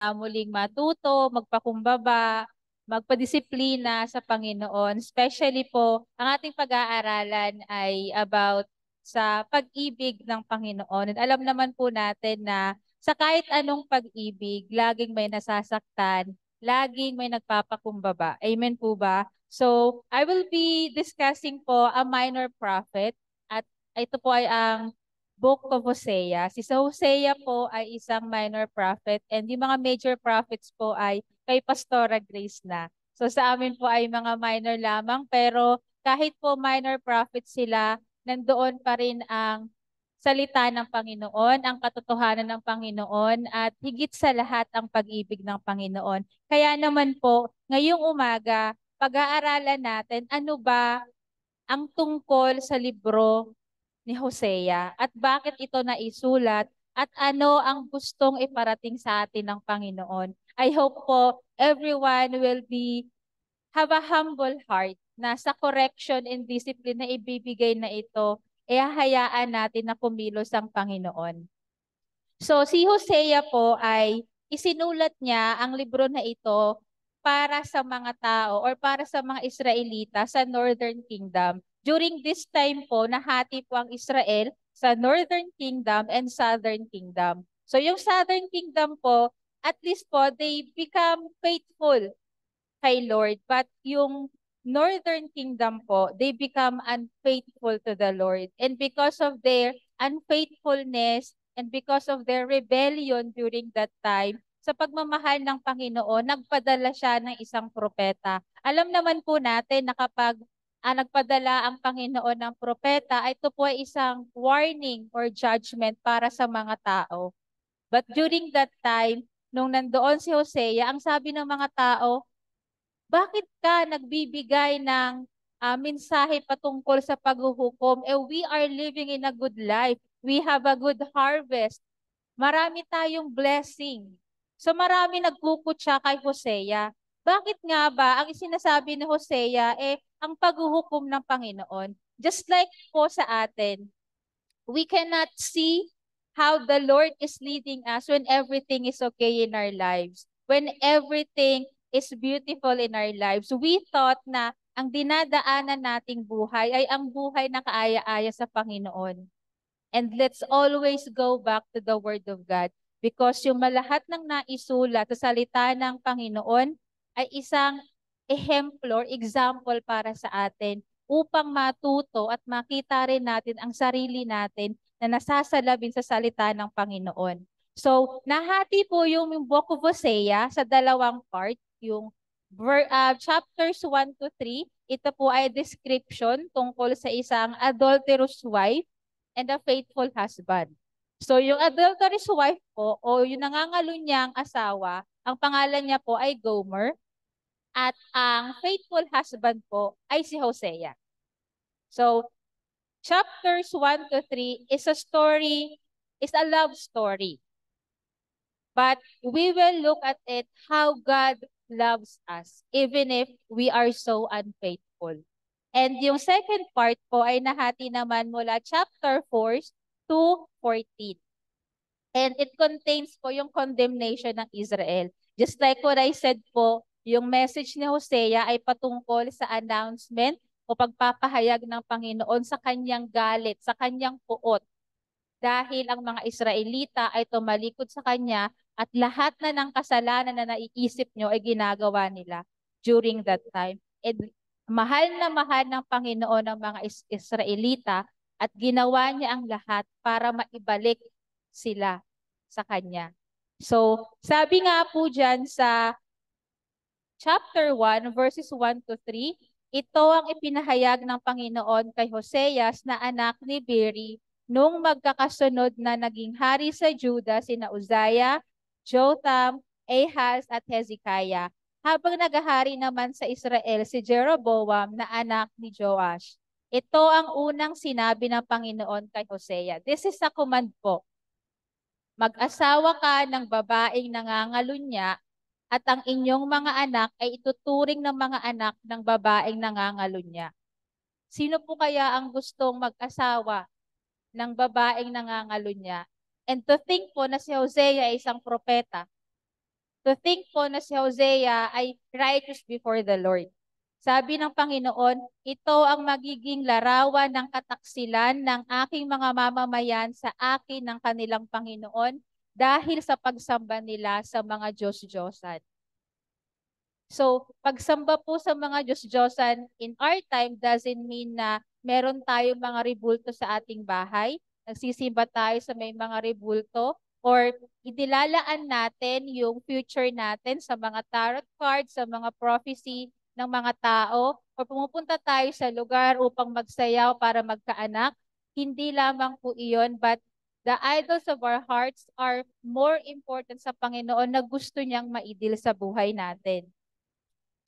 muling matuto, magpakumbaba, magpadisiplina sa Panginoon. Especially po, ang ating pag-aaralan ay about sa pag-ibig ng Panginoon. At alam naman po natin na sa kahit anong pag-ibig, laging may nasasaktan, laging may nagpapakumbaba. Amen po ba? So, I will be discussing po a minor prophet at ito po ay ang Book of Hosea. Si Sa Hosea po ay isang minor prophet and yung mga major prophets po ay kay Pastora Grace na. So sa amin po ay mga minor lamang pero kahit po minor prophets sila, nandoon pa rin ang salita ng Panginoon, ang katotohanan ng Panginoon at higit sa lahat ang pag-ibig ng Panginoon. Kaya naman po, ngayong umaga, pag-aaralan natin ano ba ang tungkol sa libro ni Hosea at bakit ito naisulat at ano ang gustong iparating sa atin ng Panginoon. I hope po everyone will have a humble heart na sa correction and discipline na ibibigay na ito, hayaan natin na kumilos ang Panginoon. So si Hosea po ay isinulat niya ang libro na ito para sa mga tao or para sa mga Israelita sa Northern Kingdom. During this time po, nahati po ang Israel sa Northern Kingdom and Southern Kingdom. So yung Southern Kingdom po, at least po, they become faithful kay Lord. But yung Northern Kingdom po, they become unfaithful to the Lord. And because of their unfaithfulness and because of their rebellion during that time, sa pagmamahal ng Panginoon, nagpadala siya ng isang propeta. Alam naman po natin na kapag nagpadala ang Panginoon ng propeta, ito po ay isang warning or judgment para sa mga tao. But during that time, nung nandoon si Hosea, ang sabi ng mga tao, bakit ka nagbibigay ng mensahe patungkol sa paghuhukom? We are living in a good life. We have a good harvest. Marami tayong blessing. So marami nagkukutya kay Hosea. Bakit nga ba ang isinasabi ni Hosea ang paghuhukom ng Panginoon? Just like po sa atin, we cannot see how the Lord is leading us when everything is okay in our lives. When everything is beautiful in our lives. We thought na ang dinadaanan nating buhay ay ang buhay na kaaya-aya sa Panginoon. And let's always go back to the Word of God because yung malahat ng naisulat sa salita ng Panginoon ay isang ehemplo, example para sa atin upang matuto at makita rin natin ang sarili natin na nasasalabin sa salita ng Panginoon. So, nahati po yung Book of Hosea sa dalawang part, yung chapters 1 to 3. Ito po ay description tungkol sa isang adulterous wife and a faithful husband. So yung adulterous wife po o yung nangangalunyang asawa, ang pangalan niya po ay Gomer at ang faithful husband po ay si Hosea. So chapters 1 to 3 is a love story. But we will look at it how God loves us even if we are so unfaithful. And yung second part po ay nahati naman mula chapter 4 to 14. And it contains po yung condemnation ng Israel. Just like what I said po, yung message ni Hosea ay patungkol sa announcement o pagpapahayag ng Panginoon sa kanyang galit, sa kanyang puot. Dahil ang mga Israelita ay tumalikod sa kanya at lahat na ng kasalanan na naiisip nyo ay ginagawa nila during that time. And mahal ng Panginoon ang mga Israelita at ginawa niya ang lahat para maibalik sila sa Kanya. So, sabi nga po dyan sa chapter 1, verses 1 to 3, ito ang ipinahayag ng Panginoon kay Hoseas na anak ni Beri nung magkakasunod na naging hari sa Juda sina Uzziah, Jotham, Ahaz at Hezekiah. Habang nagahari naman sa Israel si Jeroboam na anak ni Joash. Ito ang unang sinabi ng Panginoon kay Hosea. This is a command po. Mag-asawa ka ng babaeng nangangalunya at ang inyong mga anak ay ituturing ng mga anak ng babaeng nangangalunya. Sino po kaya ang gustong mag-asawa ng babaeng nangangalunya? And to think po na si Hosea ay isang propeta. To think po na si Hosea ay righteous before the Lord. Sabi ng Panginoon, ito ang magiging larawan ng kataksilan ng aking mga mamamayan sa akin ng kanilang Panginoon dahil sa pagsamba nila sa mga Diyos-Diyosan. So, pagsamba po sa mga Diyos-Diyosan in our time doesn't mean na meron tayong mga rebulto sa ating bahay. Nagsisimba tayo sa may mga rebulto or inilalaan natin yung future natin sa mga tarot cards, sa mga prophecy ng mga tao, o pumupunta tayo sa lugar upang magsayaw para magkaanak. Hindi lamang po iyon, but the idols of our hearts are more important sa Panginoon na gusto niyang maidil sa buhay natin.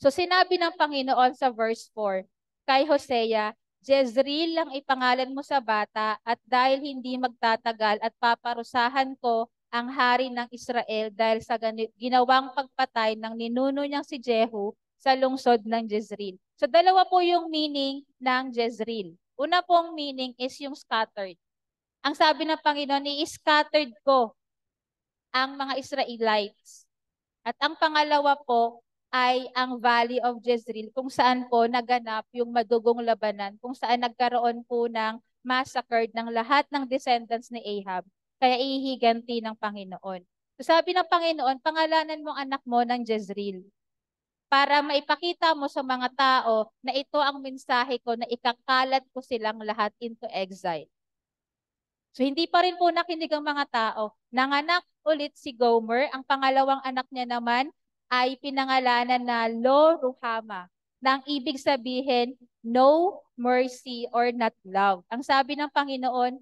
So sinabi ng Panginoon sa verse 4, kay Hosea, Jezreel ang ipangalan mo sa bata at dahil hindi magtatagal at paparusahan ko ang hari ng Israel dahil sa ginawang pagpatay ng ninuno niyang si Jehu sa lungsod ng Jezreel. So dalawa po yung meaning ng Jezreel. Una pong meaning is yung scattered. Ang sabi ng Panginoon, i-scattered ko ang mga Israelites. At ang pangalawa po ay ang Valley of Jezreel, kung saan po naganap yung madugong labanan, kung saan nagkaroon po ng massacre ng lahat ng descendants ni Ahab, kaya ihiganti ng Panginoon. So sabi ng Panginoon, pangalanan mo anak mo ng Jezreel para maipakita mo sa mga tao na ito ang mensahe ko na ikakalat ko silang lahat into exile. So hindi pa rin po nakinig ang mga tao. Nanganak ulit si Gomer. Ang pangalawang anak niya naman ay pinangalanan na Lo Ruhama. Na ang ibig sabihin, no mercy or not love. Ang sabi ng Panginoon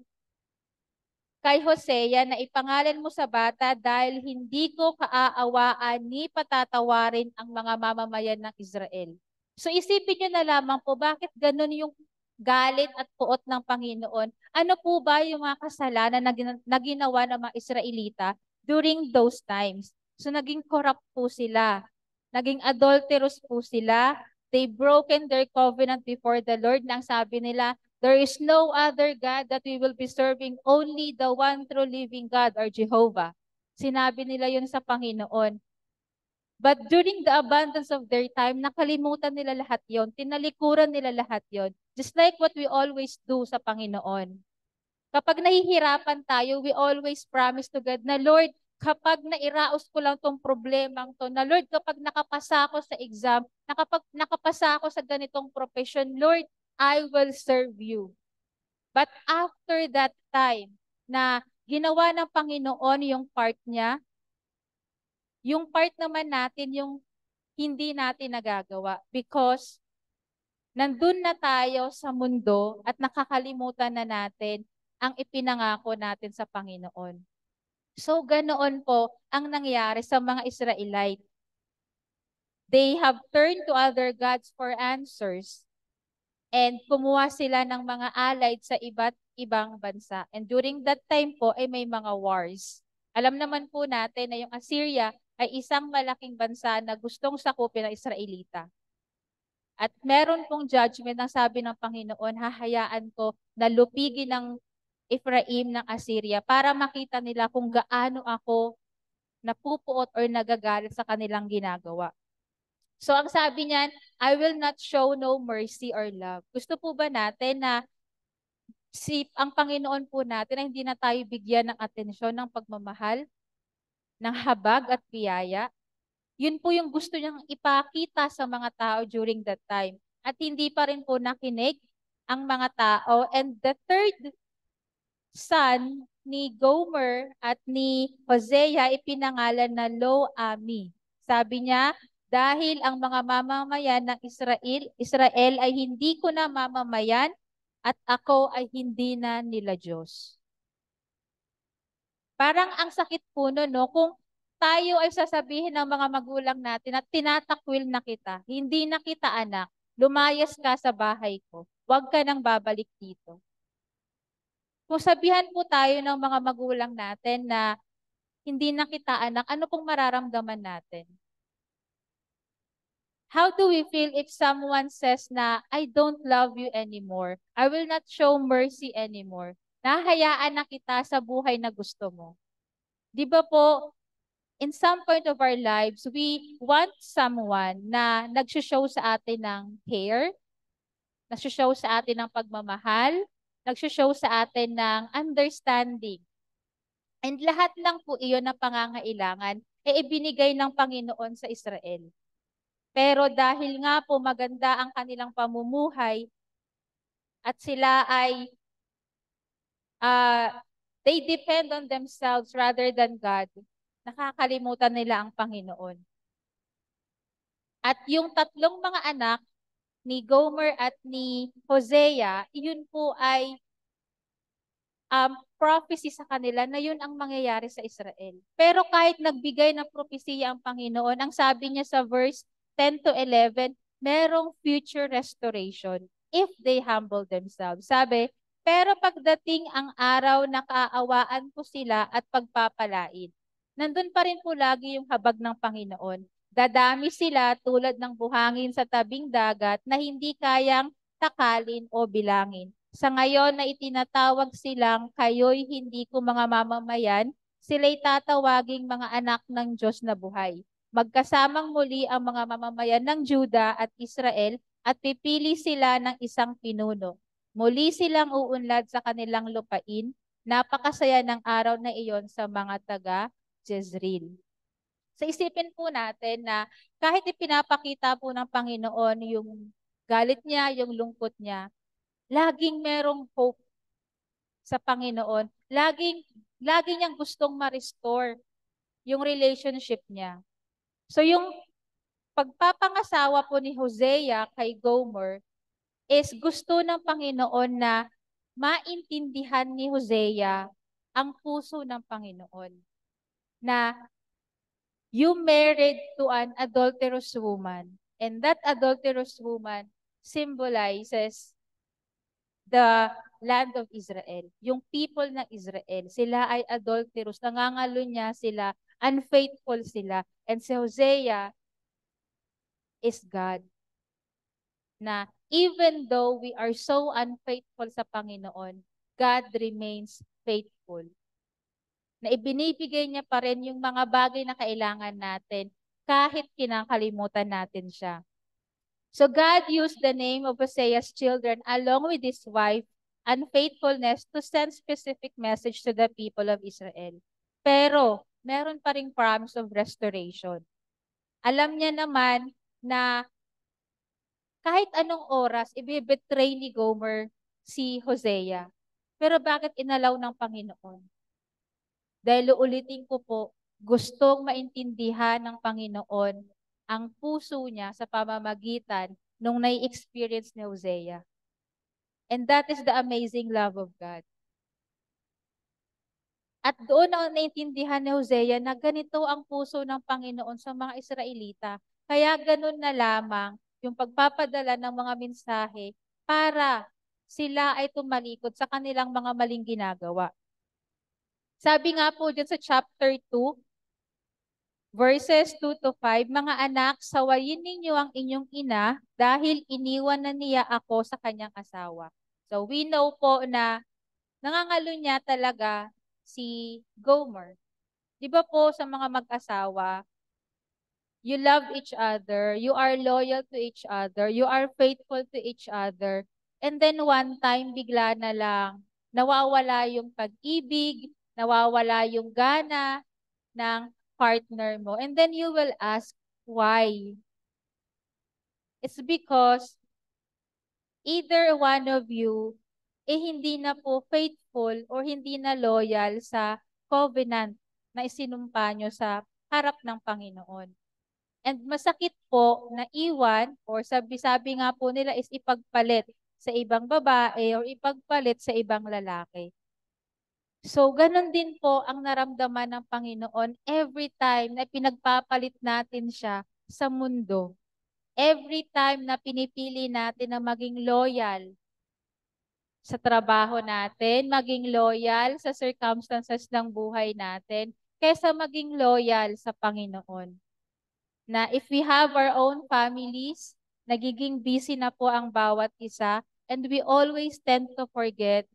kay Hosea na ipangalan mo sa bata dahil hindi ko kaaawaan ni patatawarin ang mga mamamayan ng Israel. So isipin nyo na lamang po bakit ganun yung galit at puot ng Panginoon. Ano po ba yung mga kasalanan na ginawa ng mga Israelita during those times? So naging corrupt po sila. Naging adulterous po sila. They broken their covenant before the Lord. Nang sabi nila, there is no other God that we will be serving, only the one true living God or Jehovah. Sinabi nila yun sa Panginoon. But during the abundance of their time, nakalimutan nila lahat yon, tinalikuran nila lahat yon. Just like what we always do sa Panginoon. Kapag nahihirapan tayo, we always promise to God na, Lord, kapag nairaos ko lang tong problemang to, na Lord, kapag nakapasa ako sa exam, nakapasa ako sa ganitong profession, Lord, I will serve you. But after that time na ginawa ng Panginoon yung part niya, yung part naman natin yung hindi natin nagagawa because nandun na tayo sa mundo at nakakalimutan na natin ang ipinangako natin sa Panginoon. So ganoon po ang nangyari sa mga Israelite. They have turned to other gods for answers and kumuha sila ng mga allied sa iba't ibang bansa. And during that time po ay may mga wars. Alam naman po natin na yung Assyria ay isang malaking bansa na gustong sakupin ng Israelita. At meron pong judgment ang sabi ng Panginoon, hahayaan ko na lupigin ng Ephraim ng Assyria para makita nila kung gaano ako napupuot or nagagalit sa kanilang ginagawa. So ang sabi niyan, I will not show no mercy or love. Gusto po ba natin na ang Panginoon po natin na hindi na tayo bigyan ng atensyon, ng pagmamahal, ng habag at biyaya? Yun po yung gusto niyang ipakita sa mga tao during that time. At hindi pa rin po nakinig ang mga tao. And the third son ni Gomer at ni Hosea ipinangalan na Lo-ami. Sabi niya, dahil ang mga mamamayan ng Israel ay hindi ko na mamamayan at ako ay hindi na nila Diyos. Parang ang sakit po no, kung tayo ay sasabihin ng mga magulang natin at tinatakwil na kita, hindi na kita anak, lumayas ka sa bahay ko, huwag ka nang babalik dito. Kung sabihan po tayo ng mga magulang natin na hindi na kita anak, ano pong mararamdaman natin? How do we feel if someone says na, I don't love you anymore. I will not show mercy anymore. Nahayaan na kita sa buhay na gusto mo. Di ba po, in some point of our lives, we want someone na nag-show sa atin ng care, nag-show sa atin ng pagmamahal, nag-show sa atin ng understanding. And lahat lang po iyon na pangangailangan ibinigay ng Panginoon sa Israel. Pero dahil nga po maganda ang kanilang pamumuhay at sila ay they depend on themselves rather than God, nakakalimutan nila ang Panginoon. At yung tatlong mga anak ni Gomer at ni Hosea, yun po ay prophecy sa kanila na yun ang mangyayari sa Israel. Pero kahit nagbigay ng propesya ang Panginoon, ang sabi niya sa verse 10 to 11, merong future restoration if they humble themselves. Sabi, pero pagdating ang araw na kaawaan ko sila at pagpapalain, nandun pa rin po lagi yung habag ng Panginoon. Dadami sila tulad ng buhangin sa tabing dagat na hindi kayang takalin o bilangin. Sa ngayon na itinatawag silang kayo'y hindi ko mga mamamayan, sila'y tatawaging mga anak ng Diyos na buhay. Magkasamang muli ang mga mamamayan ng Juda at Israel at pipili sila ng isang pinuno. Muli silang uunlad sa kanilang lupain. Napakasaya ng araw na iyon sa mga taga Jezreel. So isipin po natin na kahit ipinapakita po ng Panginoon yung galit niya, yung lungkot niya, laging merong hope sa Panginoon. Laging niyang gustong ma-restore yung relationship niya. So yung pagpapangasawa po ni Hosea kay Gomer is gusto ng Panginoon na maintindihan ni Hosea ang puso ng Panginoon. Na you married to an adulterous woman, and that adulterous woman symbolizes the land of Israel. Yung people ng Israel, sila ay adulterous, nangangalunya sila, unfaithful sila. And si Hosea is God. Na even though we are so unfaithful sa Panginoon, God remains faithful. Na ibinibigay niya pa rin yung mga bagay na kailangan natin kahit kinakalimutan natin siya. So God used the name of Hosea's children along with his wife unfaithfulness to send specific message to the people of Israel. Pero meron pa ring promise of restoration. Alam niya naman na kahit anong oras, ibibetray ni Gomer si Hosea. Pero bakit inalaw ng Panginoon? Dahil ulitin ko po, gustong maintindihan ng Panginoon ang puso niya sa pamamagitan nung nai-experience ni Hosea. And that is the amazing love of God. At doon na naintindihan ni Hosea na ganito ang puso ng Panginoon sa mga Israelita. Kaya ganun na lamang yung pagpapadala ng mga mensahe para sila ay tumalikod sa kanilang mga maling ginagawa. Sabi nga po dyan sa chapter 2, verses 2 to 5, mga anak, sawayin ninyo ang inyong ina dahil iniwan na niya ako sa kanyang asawa. So we know po na nangangalunya talaga si Gomer. Di ba po sa mga mag-asawa, you love each other, you are loyal to each other, you are faithful to each other, and then one time bigla na lang nawawala yung pag-ibig, nawawala yung gana ng partner mo. And then you will ask, why? It's because either one of you hindi na po faithful or hindi na loyal sa covenant na isinumpa nyo sa harap ng Panginoon. And masakit po na iwan or sabi-sabi nga po nila is ipagpalit sa ibang babae or ipagpalit sa ibang lalaki. So, ganun din po ang naramdaman ng Panginoon every time na pinagpapalit natin siya sa mundo. Every time na pinipili natin na maging loyal sa trabaho natin, maging loyal sa circumstances ng buhay natin, kaysa maging loyal sa Panginoon. Na if we have our own families, nagiging busy na po ang bawat isa, and we always tend to forget,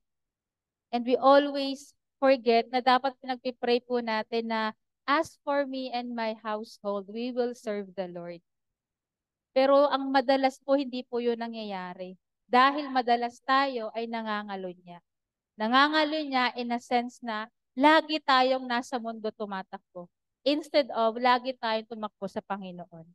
and we always forget na dapat pinagpipray po natin na As for me and my household, we will serve the Lord. Pero ang madalas po, hindi po yun nangyayari. Dahil madalas tayo ay nangangalunya. Nangangalunya in a sense na lagi tayong nasa mundo tumatakbo. Instead of lagi tayong tumakbo sa Panginoon.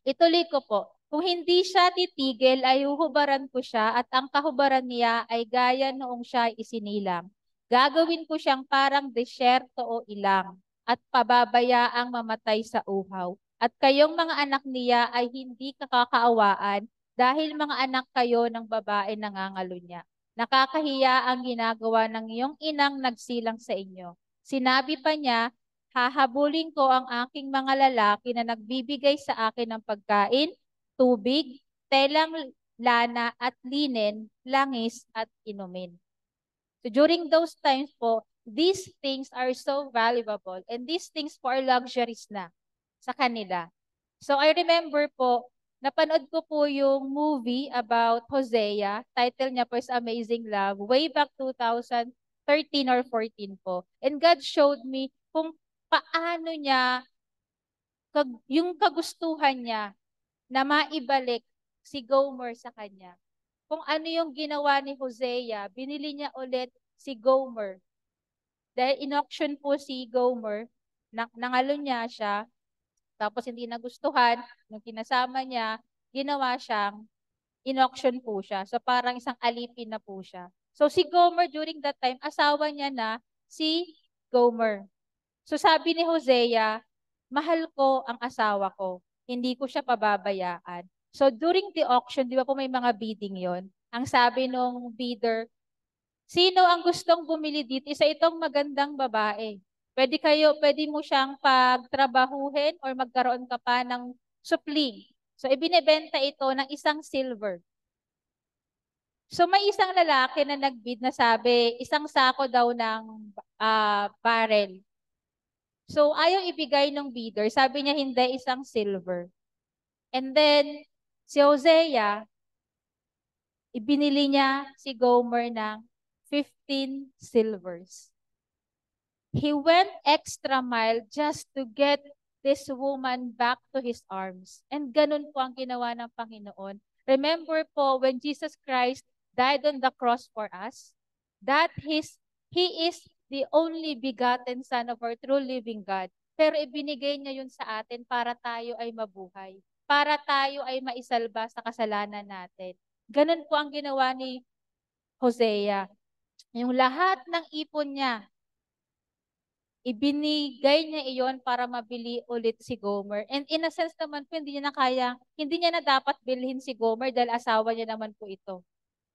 Ituloy ko po. Kung hindi siya titigil, ay huhubaran ko siya at ang kahubaran niya ay gaya noong siya ay isinilang. Gagawin ko siyang parang desyerto o ilang at pababayaang mamatay sa uhaw. At kayong mga anak niya ay hindi kakakaawaan dahil mga anak kayo ng babae nangangalunya. Nakakahiya ang ginagawa ng iyong inang nagsilang sa inyo. Sinabi pa niya, hahabulin ko ang aking mga lalaki na nagbibigay sa akin ng pagkain, tubig, telang lana at linen, langis at inumin. So during those times po, these things are so valuable and these things po are luxuries na sa kanila. So I remember po, napanood ko po yung movie about Hosea. Title niya po is Amazing Love. Way back 2013 or 14 po. And God showed me kung paano niya, yung kagustuhan niya na maibalik si Gomer sa kanya. Kung ano yung ginawa ni Hosea, binili niya ulit si Gomer. Dahil in-auction po si Gomer, nangalo niya siya, tapos hindi nagustuhan, nung kinasama niya, ginawa siyang, in-auction po siya. So parang isang alipin na po siya. So si Gomer during that time, asawa niya na si Gomer. So sabi ni Hosea, mahal ko ang asawa ko. Hindi ko siya pababayaan. So during the auction, di ba po may mga bidding yon? Ang sabi nung bidder, sino ang gustong bumili dito? Isa itong magandang babae. Pwede mo siyang pagtrabahuhin or magkaroon ka pa ng supling. So ibinebenta ito ng isang silver. So may isang lalaki na nagbid na sabi, isang sako daw ng barrel. So, ayaw ibigay ng bidder. Sabi niya, hindi, isang silver. And then, si Hosea, ibinili niya si Gomer ng 15 silvers. He went extra mile just to get this woman back to his arms. And ganun po ang ginawa ng Panginoon. Remember po, when Jesus Christ died on the cross for us, that He is the only begotten Son of our true living God. Pero ibinigay niya yun sa atin para tayo ay mabuhay. Para tayo ay maisalba sa kasalanan natin. Ganun po ang ginawa ni Hosea. Yung lahat ng ipon niya, ibinigay niya iyon para mabili ulit si Gomer. And in a sense naman po, hindi niya na dapat bilhin si Gomer dahil asawa niya naman po ito.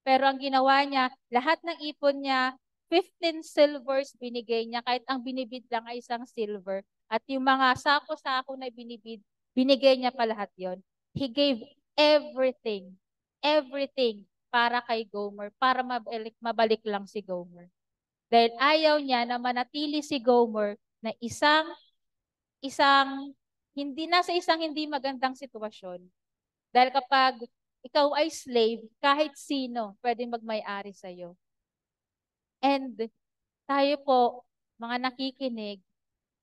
Pero ang ginawa niya, lahat ng ipon niya, 15 silvers binigay niya, kahit ang binibid lang ay isang silver. At yung mga sako-sako na binibid, binigay niya pa lahat yon. He gave everything, everything para kay Gomer, para mabalik lang si Gomer. Dahil ayaw niya na manatili si Gomer na nasa isang hindi magandang sitwasyon. Dahil kapag ikaw ay slave, kahit sino pwedeng magmay-ari sa'yo. And tayo po, mga nakikinig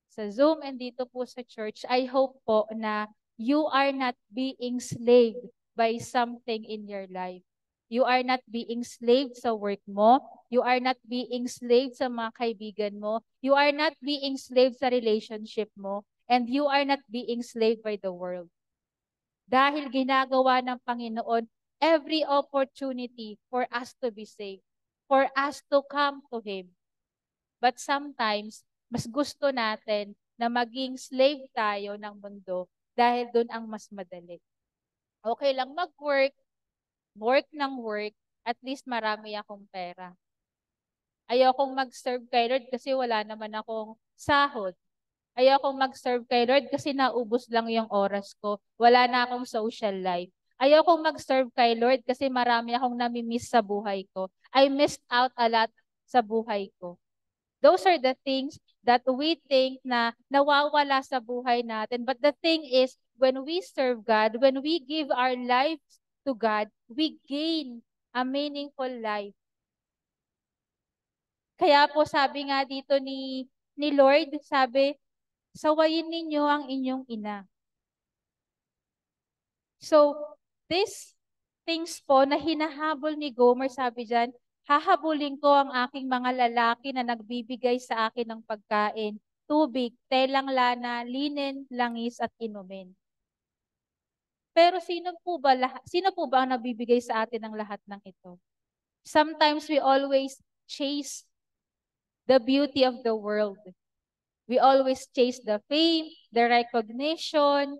sa Zoom and dito po sa church, I hope po na you are not being slave by something in your life. You are not being slave sa work mo. You are not being slave sa mga kaibigan mo. You are not being slave sa relationship mo. And you are not being slave by the world. Dahil ginagawa ng Panginoon every opportunity for us to be saved, for us to come to Him. But sometimes, mas gusto natin na maging slave tayo ng mundo dahil doon ang mas madali. Okay lang mag-work, work ng work, at least marami akong pera. Ayokong mag-serve kay Lord kasi wala naman akong sahod. Ayokong mag-serve kay Lord kasi naubos lang yung oras ko. Wala na akong social life. Ayokong mag-serve kay Lord kasi marami akong namimiss sa buhay ko. I missed out a lot sa buhay ko. Those are the things that we think na nawawala sa buhay natin. But the thing is, when we serve God, when we give our lives to God, we gain a meaningful life. Kaya po sabi nga dito ni Lord, sabi, Sawayin ninyo ang inyong ina. So, these things po na hinahabol ni Gomer, sabi dyan, hahabulin ko ang aking mga lalaki na nagbibigay sa akin ng pagkain, tubig, telang lana, linen, langis at inumin. Pero sino po ba ang nabibigay sa atin ng lahat ng ito? Sometimes we always chase the beauty of the world. We always chase the fame, the recognition.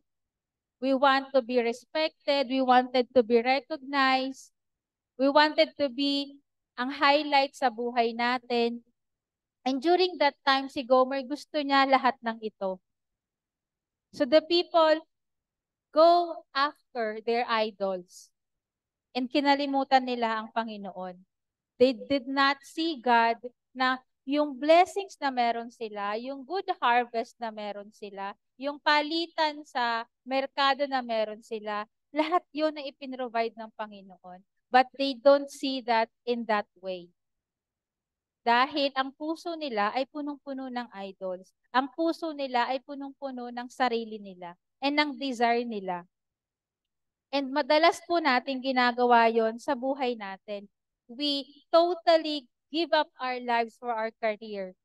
We want to be respected. We wanted to be recognized. We wanted to be ang highlight sa buhay natin. And during that time, si Gomer gusto niya lahat ng ito. So the people go after their idols. And kinalimutan nila ang Panginoon. They did not see God na yung blessings na meron sila, yung good harvest na meron sila, yung palitan sa merkado na meron sila, lahat yun na ipinrovide ng Panginoon. But they don't see that in that way. Dahil ang puso nila ay punong-puno ng idols. Ang puso nila ay punong-puno ng sarili nila and ng desire nila. And madalas po natin ginagawa yon sa buhay natin. We totally give up our lives for our career.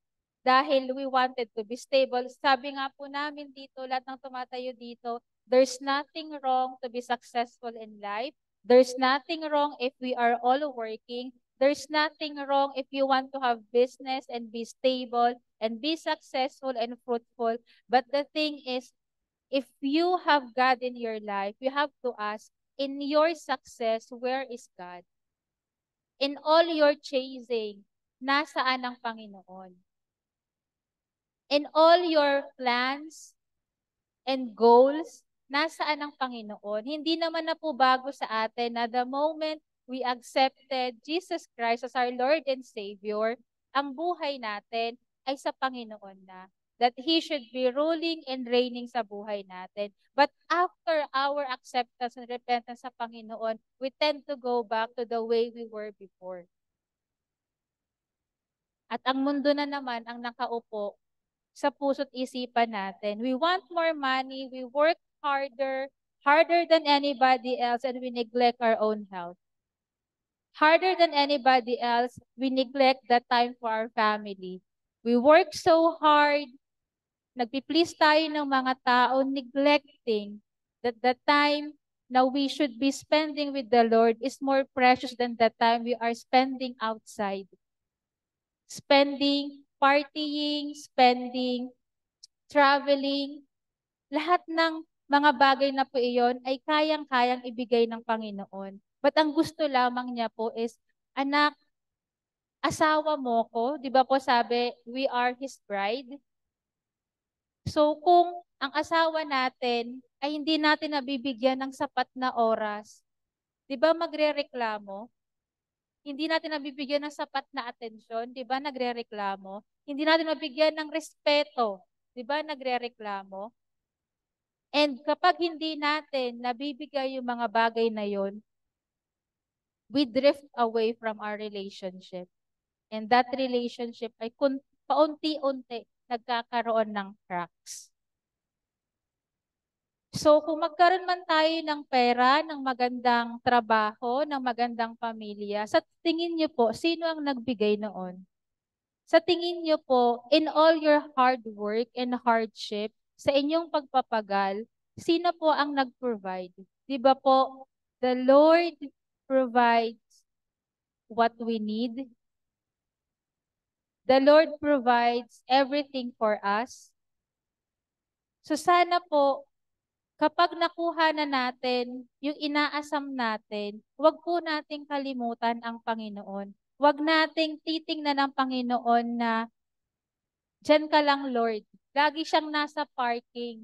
Dahil we wanted to be stable. Sabi nga po namin dito, lahat ng tumatayo dito, there's nothing wrong to be successful in life. There's nothing wrong if we are all working. There's nothing wrong if you want to have business and be stable and be successful and fruitful. But the thing is, if you have God in your life, you have to ask, in your success, where is God? In all your chasing, nasaan ang Panginoon? In all your plans and goals, nasaan ang Panginoon? Hindi naman na po bago sa atin na the moment we accepted Jesus Christ as our Lord and Savior, ang buhay natin ay sa Panginoon na. That He should be ruling and reigning sa buhay natin. But after our acceptance and repentance sa Panginoon, we tend to go back to the way we were before. At ang mundo na naman ang nakaupo sa puso't isipan natin. We want more money, we work harder than anybody else, and we neglect our own health. Harder than anybody else, we neglect the time for our family. We work so hard, nagpi-please tayo ng mga tao, neglecting that the time na we should be spending with the Lord is more precious than the time we are spending outside. Spending, partying, spending, traveling, lahat ng mga bagay na po iyon ay kayang-kayang ibigay ng Panginoon. But ang gusto lamang niya po is, anak, asawa mo ko, di ba po sabi, we are His bride. So kung ang asawa natin ay hindi natin nabibigyan ng sapat na oras, di ba magrereklamo? Hindi natin nabibigyan ng sapat na atensyon, di ba nagrereklamo? Hindi natin nabigyan ng respeto, di ba nagrereklamo? And kapag hindi natin nabibigay yung mga bagay na yon, we drift away from our relationship. And that relationship ay paunti-unti nagkakaroon ng cracks. So kung magkaroon man tayo ng pera, ng magandang trabaho, ng magandang pamilya, sa tingin niyo po, sino ang nagbigay noon? Sa tingin niyo po, in all your hard work and hardship, sa inyong pagpapagal, sino po ang nag-provide? Di ba po, the Lord provides what we need. The Lord provides everything for us. So sana po, kapag nakuha na natin yung inaasam natin, huwag po nating kalimutan ang Panginoon. Huwag nating titingnan ng Panginoon na diyan ka lang, Lord. Lagi siyang nasa parking.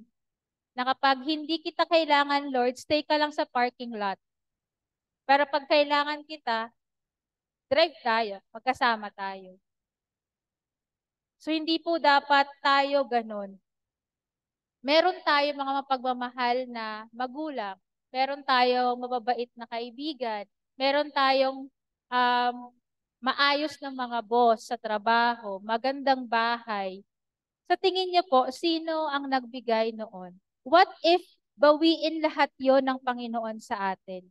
Na kapag hindi kita kailangan, Lord, stay ka lang sa parking lot. Pero pag kailangan kita, drive tayo, magkasama tayo. So hindi po dapat tayo ganun. Meron tayo mga mapagmamahal na magulang. Meron tayong mababait na kaibigan. Meron tayong maayos na mga boss sa trabaho, magandang bahay. Sa tingin niyo po, sino ang nagbigay noon? What if bawiin lahat yon ng Panginoon sa atin?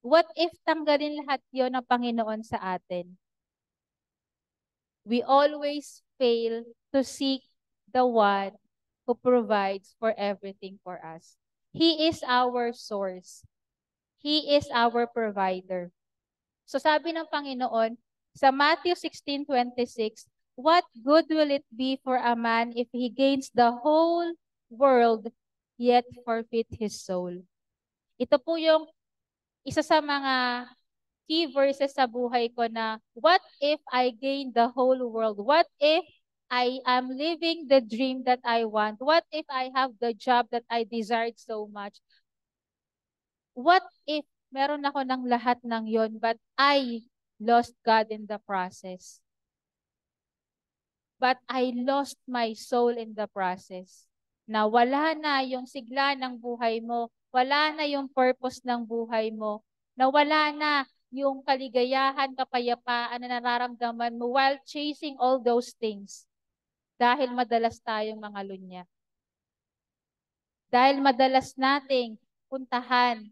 What if tanggalin lahat yon ng Panginoon sa atin? We always fail to seek the one who provides for everything for us. He is our source. He is our provider. So sabi ng Panginoon sa Matthew 16:26, what good will it be for a man if he gains the whole world yet forfeit his soul? Ito po yung isa sa mga key verses sa buhay ko na what if I gain the whole world? What if I am living the dream that I want? What if I have the job that I desired so much? What if meron ako ng lahat ng yon but I lost God in the process? But I lost my soul in the process. Na wala na yung sigla ng buhay mo, wala na yung purpose ng buhay mo, na wala na yung kaligayahan, kapayapaan na nararamdaman mo while chasing all those things. Dahil madalas tayong mga lunya. Dahil madalas nating puntahan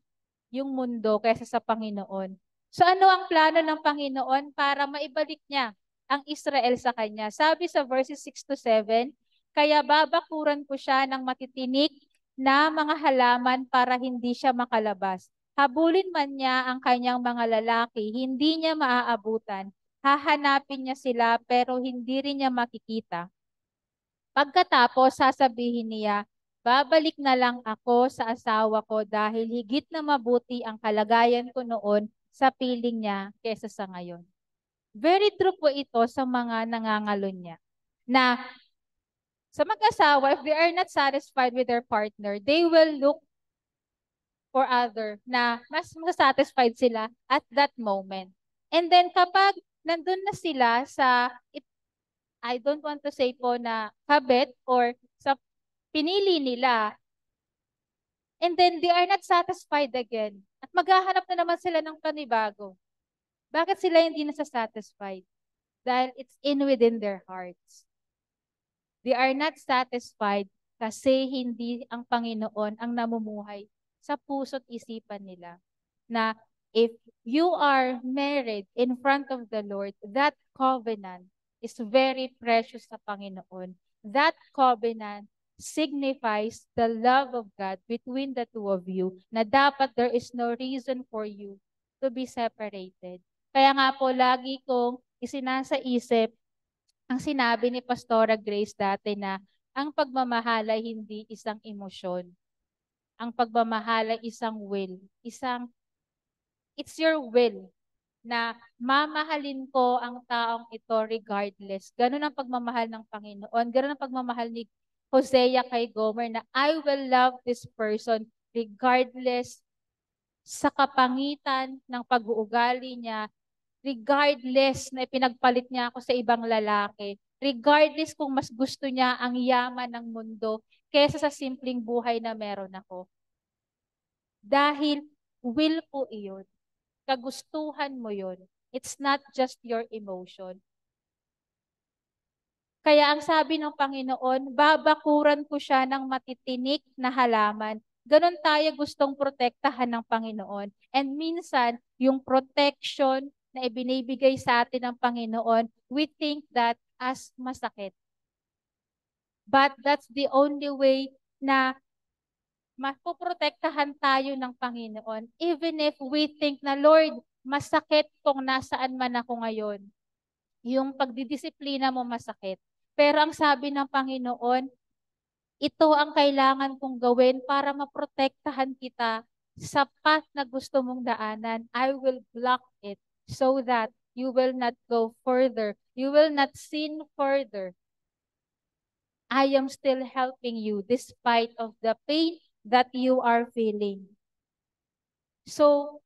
yung mundo kaysa sa Panginoon. So ano ang plano ng Panginoon para maibalik niya ang Israel sa kanya? Sabi sa verses 6 to 7, kaya babakuran ko siya ng matitinik na mga halaman para hindi siya makalabas. Habulin man niya ang kanyang mga lalaki, hindi niya maaabutan. Hahanapin niya sila pero hindi rin niya makikita. Pagkatapos, sasabihin niya, babalik na lang ako sa asawa ko dahil higit na mabuti ang kalagayan ko noon sa piling niya kesa sa ngayon. Very true po ito sa mga nangangalon niya. Na sa mag-asawa, if they are not satisfied with their partner, they will look for other na mas satisfied sila at that moment. And then kapag nandun na sila sa, I don't want to say po na kabit or sa pinili nila, and then they are not satisfied again. At maghahanap na naman sila ng panibago. Bakit sila hindi nasa-satisfied? Dahil it's in within their hearts. They are not satisfied kasi hindi ang Panginoon ang namumuhay sa puso't isipan nila. Na if you are married in front of the Lord, that covenant is very precious sa Panginoon. That covenant signifies the love of God between the two of you, na dapat there is no reason for you to be separated. Kaya nga po, lagi kong isinasa-isip ang sinabi ni Pastora Grace dati na ang pagmamahal ay hindi isang emosyon. Ang pagmamahal ay isang will. It's your will na mamahalin ko ang taong ito regardless. Ganun ang pagmamahal ng Panginoon. Ganun ang pagmamahal ni Hosea kay Gomer na I will love this person regardless sa kapangitan ng pag-uugali niya, regardless na ipinagpalit niya ako sa ibang lalaki, regardless kung mas gusto niya ang yaman ng mundo kesa sa simpleng buhay na meron ako. Dahil will po iyon. Kagustuhan mo yun. It's not just your emotion. Kaya ang sabi ng Panginoon, babakuran ko siya ng matitinik na halaman. Ganon tayo gustong protektahan ng Panginoon. And minsan, yung protection na ibinibigay sa atin ng Panginoon, we think that as masakit. But that's the only way na mapoprotektahan tayo ng Panginoon. Even if we think na, Lord, masakit kung nasaan man ako ngayon. Yung pagdidisiplina mo masakit. Pero ang sabi ng Panginoon, ito ang kailangan kong gawin para maprotektahan kita sa path na gusto mong daanan. I will block it so that you will not go further. You will not sin further. I am still helping you despite of the pain that you are feeling. So,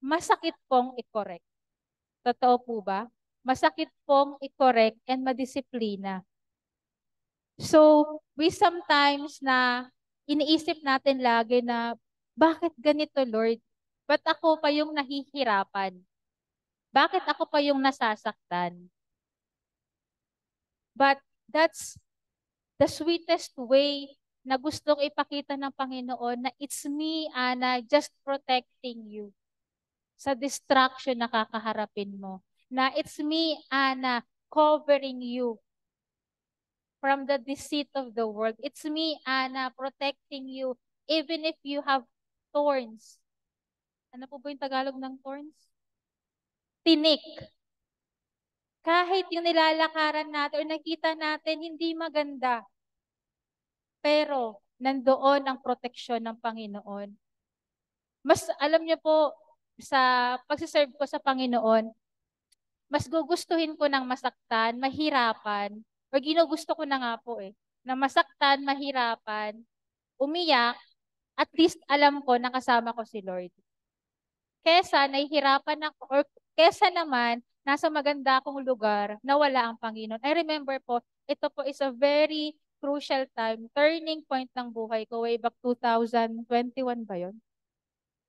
masakit pong i-correct. Totoo po ba? Masakit pong i-correct and madisiplina. So, we sometimes na iniisip natin lagi na, bakit ganito, Lord? Ba't ako pa yung nahihirapan? Bakit ako pa yung nasasaktan? But That's the sweetest way na gustong ipakita ng Panginoon na it's me, Ana, just protecting you sa distraction na kakaharapin mo. Na it's me, Ana, covering you from the deceit of the world. It's me, Ana, protecting you even if you have thorns. Ano po ba yung Tagalog ng thorns? Tinik. Kahit yung nilalakaran natin o nakita natin hindi maganda, pero nandoon ang proteksyon ng Panginoon. Mas alam niyo po, sa pagsiserve ko sa Panginoon, mas gugustuhin ko ng masaktan, mahirapan, o ginugusto ko na nga po na masaktan, mahirapan, umiyak, at least alam ko na kasama ko si Lord. Kesa nahihirapan ako, or kesa naman, nasa maganda akong lugar na wala ang Panginoon. I remember po, ito po is a very crucial time, turning point ng buhay ko, way back 2021 ba yun?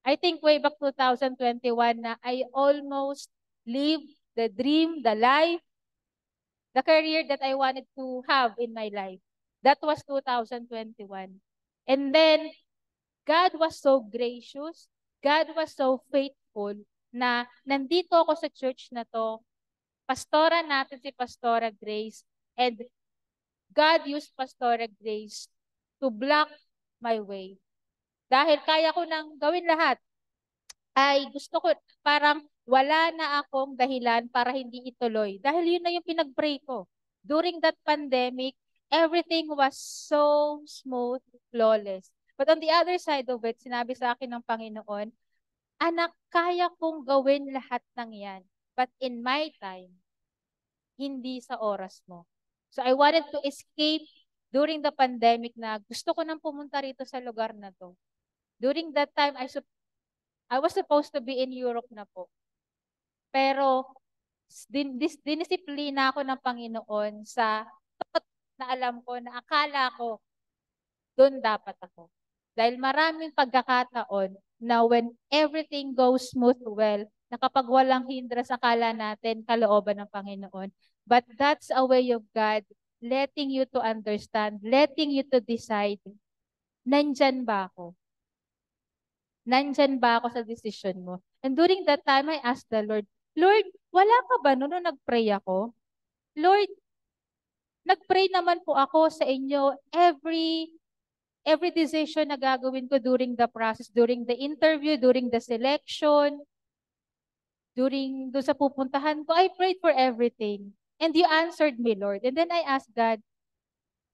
I think way back 2021 na I almost lived the dream, the life, the career that I wanted to have in my life. That was 2021. And then, God was so gracious, God was so faithful na nandito ako sa church na to, pastora natin si Pastora Grace, and God used Pastora Grace to block my way. Dahil kaya ko nang gawin lahat, ay gusto ko, parang wala na akong dahilan para hindi ituloy. Dahil yun na yung pinag-pray ko. During that pandemic, everything was so smooth, flawless. But on the other side of it, sinabi sa akin ng Panginoon, anak, kaya kong gawin lahat ng yan. But in my time, hindi sa oras mo. So I wanted to escape during the pandemic na gusto ko nang pumunta rito sa lugar na to. During that time, I was supposed to be in Europe na po. Pero dinisiplina ako ng Panginoon sa na alam ko, na akala ko, doon dapat ako. Dahil maraming pagkakataon na when everything goes smooth well, na kapag walang hindras, akala natin kalooban ng Panginoon. But that's a way of God letting you to understand, letting you to decide, nandyan ba ako? Nandyan ba ako sa decision mo? And during that time, I asked the Lord, Lord, wala ka ba nung nag-pray ako? Lord, nag-pray naman po ako sa inyo every decision na gagawin ko during the process, during the interview, during the selection, during doon sa pupuntahan ko, I prayed for everything. And you answered me, Lord. And then I asked God,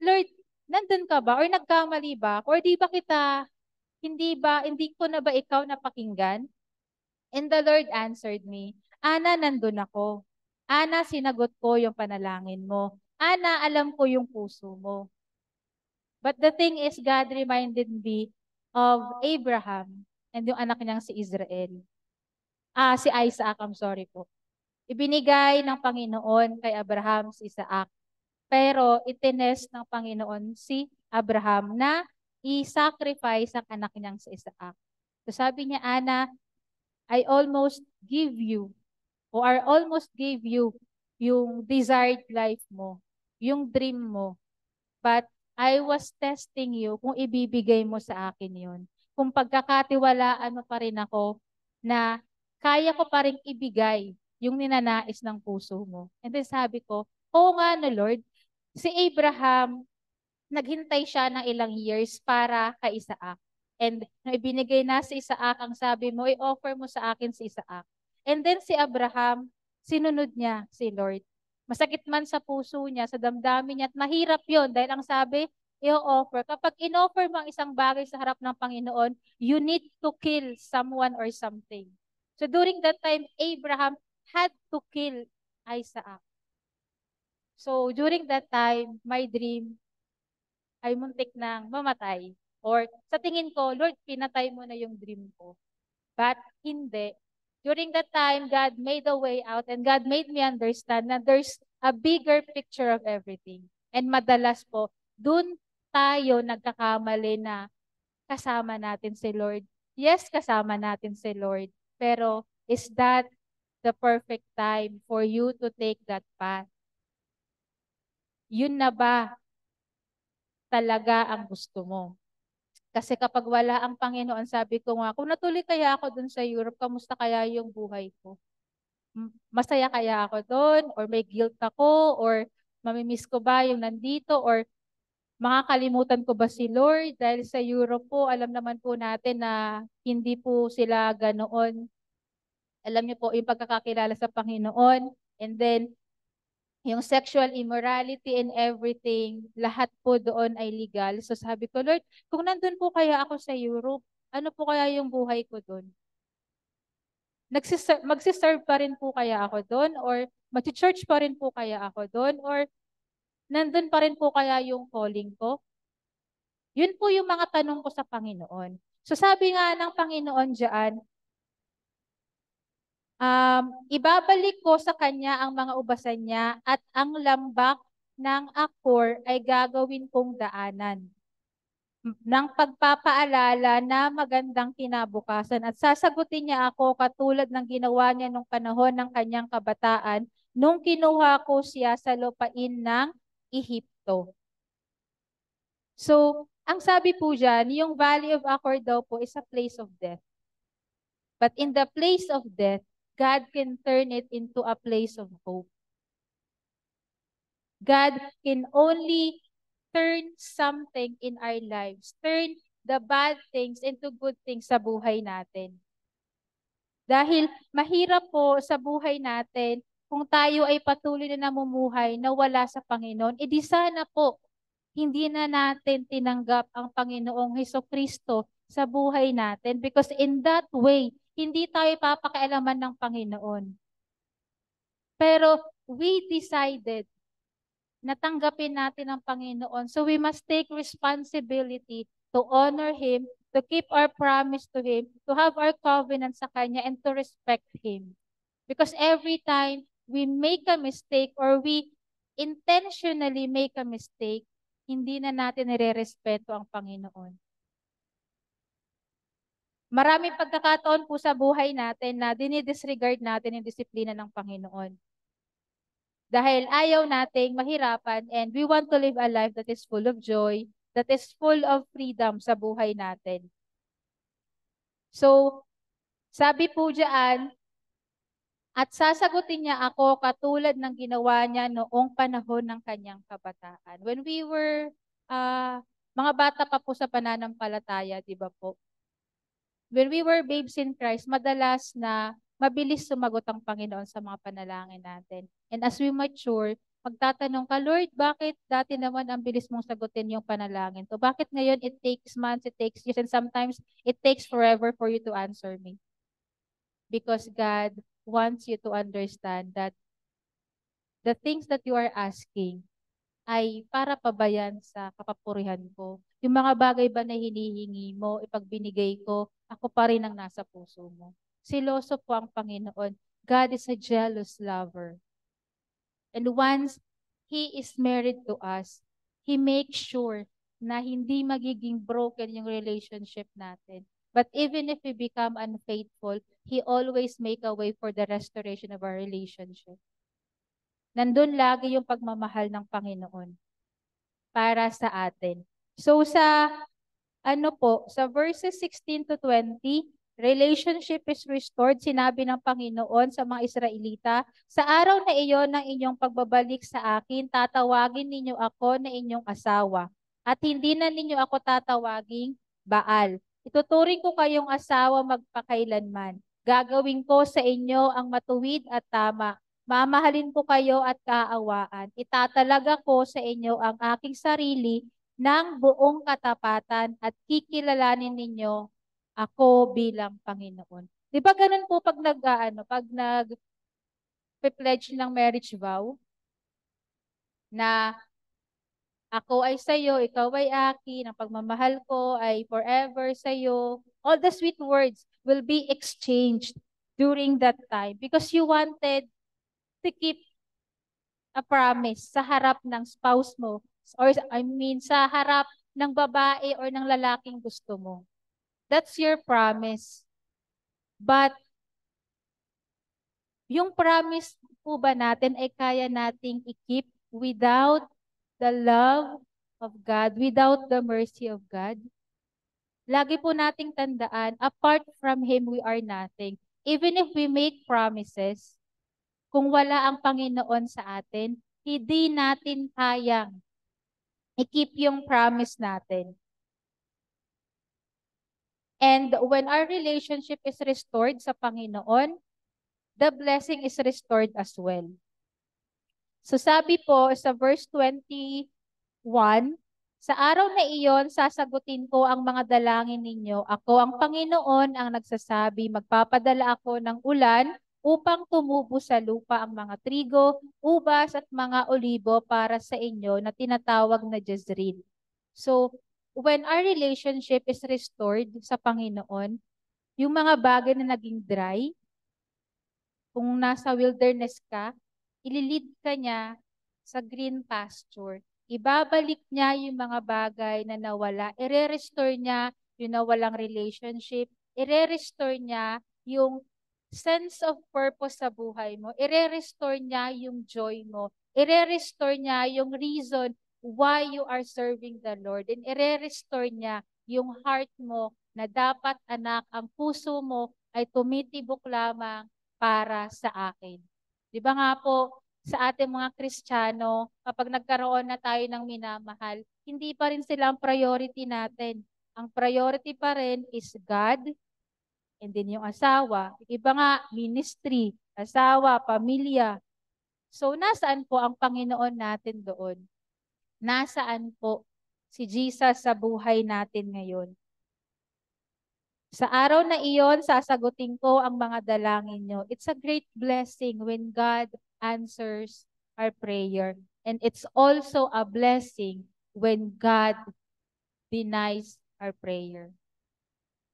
Lord, nandun ka ba? Or nagkamali ba? Or di ba kita, hindi ko na ba ikaw napakinggan? And the Lord answered me, Ana, nandun ako. Ana, sinagot ko yung panalangin mo. Ana, alam ko yung puso mo. But the thing is, God reminded me of Abraham and yung anak niyang si Israel. Si Isaac, I'm sorry po. Ibinigay ng Panginoon kay Abraham si Isaac. Pero itinest ng Panginoon si Abraham na i-sacrifice ang anak niyang si Isaac. So sabi niya, Ana, I almost give you or I almost gave you yung desired life mo, yung dream mo. But I was testing you kung ibibigay mo sa akin yun. Kung pagkakatiwalaan mo pa rin ako na kaya ko pa rin ibigay yung ninanais ng puso mo. And then sabi ko, oo nga no Lord, si Abraham, naghintay siya ng ilang years para kay Isaac. And nung ibinigay na si Isaac, ang sabi mo, i-offer mo sa akin si Isaac. And then si Abraham, sinunod niya si Lord. Masakit man sa puso niya, sa damdamin niya, at mahirap yon dahil ang sabi, i-offer. Kapag in-offer mo ang isang bagay sa harap ng Panginoon, you need to kill someone or something. So during that time, Abraham had to kill Isaac. So during that time, my dream ay muntik nang mamatay. Or sa tingin ko, Lord, pinatay mo na yung dream ko. But hindi. During that time, God made a way out and God made me understand na there's a bigger picture of everything. And madalas po, dun tayo nagkakamali na kasama natin si Lord. Yes, kasama natin si Lord. Pero is that the perfect time for you to take that path? Yun na ba talaga ang gusto mo? Kasi kapag wala ang Panginoon, sabi ko nga, kung natuloy kaya ako dun sa Europe, kamusta kaya yung buhay ko? Masaya kaya ako doon? Or may guilt ako? Or mamimiss ko ba yung nandito? Or makakalimutan ko ba si Lord? Dahil sa Europe po, alam naman po natin na hindi po sila ganoon. Alam niyo po, yung pagkakakilala sa Panginoon. And then, yung sexual immorality and everything, lahat po doon ay legal. So sabi ko, Lord, kung nandun po kaya ako sa Europe, ano po kaya yung buhay ko doon? Magsiserve pa rin po kaya ako doon? Or mag-church pa rin po kaya ako doon? Or nandun pa rin po kaya yung calling ko? Yun po yung mga tanong ko sa Panginoon. So sabi nga ng Panginoon diyan, ibabalik ko sa kanya ang mga ubasan niya at ang lambak ng Akor ay gagawin kong daanan ng pagpapaalala na magandang kinabukasan at sasagutin niya ako katulad ng ginawa niya nung panahon ng kanyang kabataan nung kinuha ko siya sa lupain ng Ehipto. So, ang sabi po dyan, yung Valley of Achor daw po is a place of death. But in the place of death, God can turn it into a place of hope. God can only turn something in our lives, turn the bad things into good things sa buhay natin. Dahil mahirap po sa buhay natin kung tayo ay patuloy na namumuhay na wala sa Panginoon, edi sana po hindi na natin tinanggap ang Panginoong Hesukristo sa buhay natin because in that way, hindi tayo papakialaman ng Panginoon. Pero we decided na tanggapin natin ang Panginoon. So we must take responsibility to honor Him, to keep our promise to Him, to have our covenant sa Kanya, and to respect Him. Because every time we make a mistake or we intentionally make a mistake, hindi na natin nire-respeto ang Panginoon. Maraming pagkakataon po sa buhay natin na dinidisregard natin yung disiplina ng Panginoon. Dahil ayaw nating mahirapan and we want to live a life that is full of joy, that is full of freedom sa buhay natin. So, sabi po diyan, at sasagutin niya ako katulad ng ginawa niya noong panahon ng kanyang kabataan. When we were mga bata pa po sa pananampalataya, di ba po? When we were babes in Christ, madalas na mabilis sumagot ang Panginoon sa mga panalangin natin. And as we mature, magtatanong ka, Lord, bakit dati naman ang bilis mong sagutin yung panalangin to? Bakit ngayon it takes months, it takes years, and sometimes it takes forever for you to answer me? Because God wants you to understand that the things that you are asking ay para pa ba yan sa kapapurihan ko? Yung mga bagay ba na hinihingi mo, ipagbinigay ko, ako pa rin ang nasa puso mo. Siloso po ang Panginoon. God is a jealous lover. And once He is married to us, He makes sure na hindi magiging broken yung relationship natin. But even if we become unfaithful, He always make a way for the restoration of our relationship. Nandun lagi yung pagmamahal ng Panginoon para sa atin. So sa sa verses 16 to 20, relationship is restored, sinabi ng Panginoon sa mga Israelita, sa araw na iyon ng inyong pagbabalik sa akin, tatawagin ninyo ako na inyong asawa. At hindi na ninyo ako tatawaging Baal. Ituturing ko kayong asawa magpakailanman. Gagawin ko sa inyo ang matuwid at tama. Mamahalin ko kayo at kaawaan. Itatalaga ko sa inyo ang aking sarili ng buong katapatan at kikilalanin ninyo ako bilang Panginoon. Di ba ganun po pag pag nag-pledge ng marriage vow na ako ay sa'yo, ikaw ay akin, ang pagmamahal ko ay forever sa'yo. All the sweet words will be exchanged during that time because you wanted to keep a promise sa harap ng spouse mo or sa harap ng babae or ng lalaking gusto mo. That's your promise. But yung promise po ba natin ay kaya nating i-keep without the love of God without the mercy of God? Lagi po nating tandaan, apart from Him, we are nothing. Even if we make promises, kung wala ang Panginoon sa atin, hindi natin kayang i-keep yung promise natin. And when our relationship is restored sa Panginoon, the blessing is restored as well. So sabi po sa verse 21, sa araw na iyon, sasagutin ko ang mga dalangin ninyo. Ako ang Panginoon ang nagsasabi, magpapadala ako ng ulan upang tumubo sa lupa ang mga trigo, ubas at mga olibo para sa inyo na tinatawag na Jezreel. So, when our relationship is restored sa Panginoon, yung mga bagay na naging dry, kung nasa wilderness ka, ililid ka niya sa green pasture. Ibabalik niya yung mga bagay na nawala. Ire-restore niya yung nawalang relationship. Ire-restore niya yung sense of purpose sa buhay mo. Ire-restore niya yung joy mo. Ire-restore niya yung reason why you are serving the Lord. And ire-restore niya yung heart mo na dapat, anak, ang puso mo ay tumitibok lamang para sa akin. Di ba nga po, sa ating mga Kristiyano, kapag nagkaroon na tayo ng minamahal, hindi pa rin sila ang priority natin. Ang priority pa rin is God and then yung asawa. Iba nga, ministry, asawa, pamilya. So, nasaan po ang Panginoon natin doon? Nasaan po si Jesus sa buhay natin ngayon? Sa araw na iyon, sasagutin ko ang mga dalangin nyo. It's a great blessing when God answers our prayer. And it's also a blessing when God denies our prayer.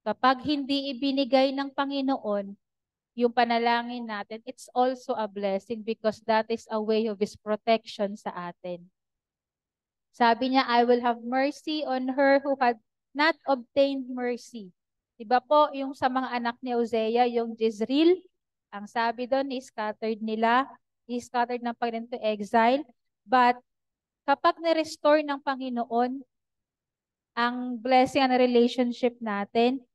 Kapag hindi ibinigay ng Panginoon yung panalangin natin, it's also a blessing because that is a way of His protection sa atin. Sabi niya, I will have mercy on her who had not obtained mercy. Diba po, yung sa mga anak ni Hosea, yung Jezreel, ang sabi doon, scattered nila, scattered ng Panginoon to exile. But kapag na-restore ng Panginoon ang blessing and relationship natin,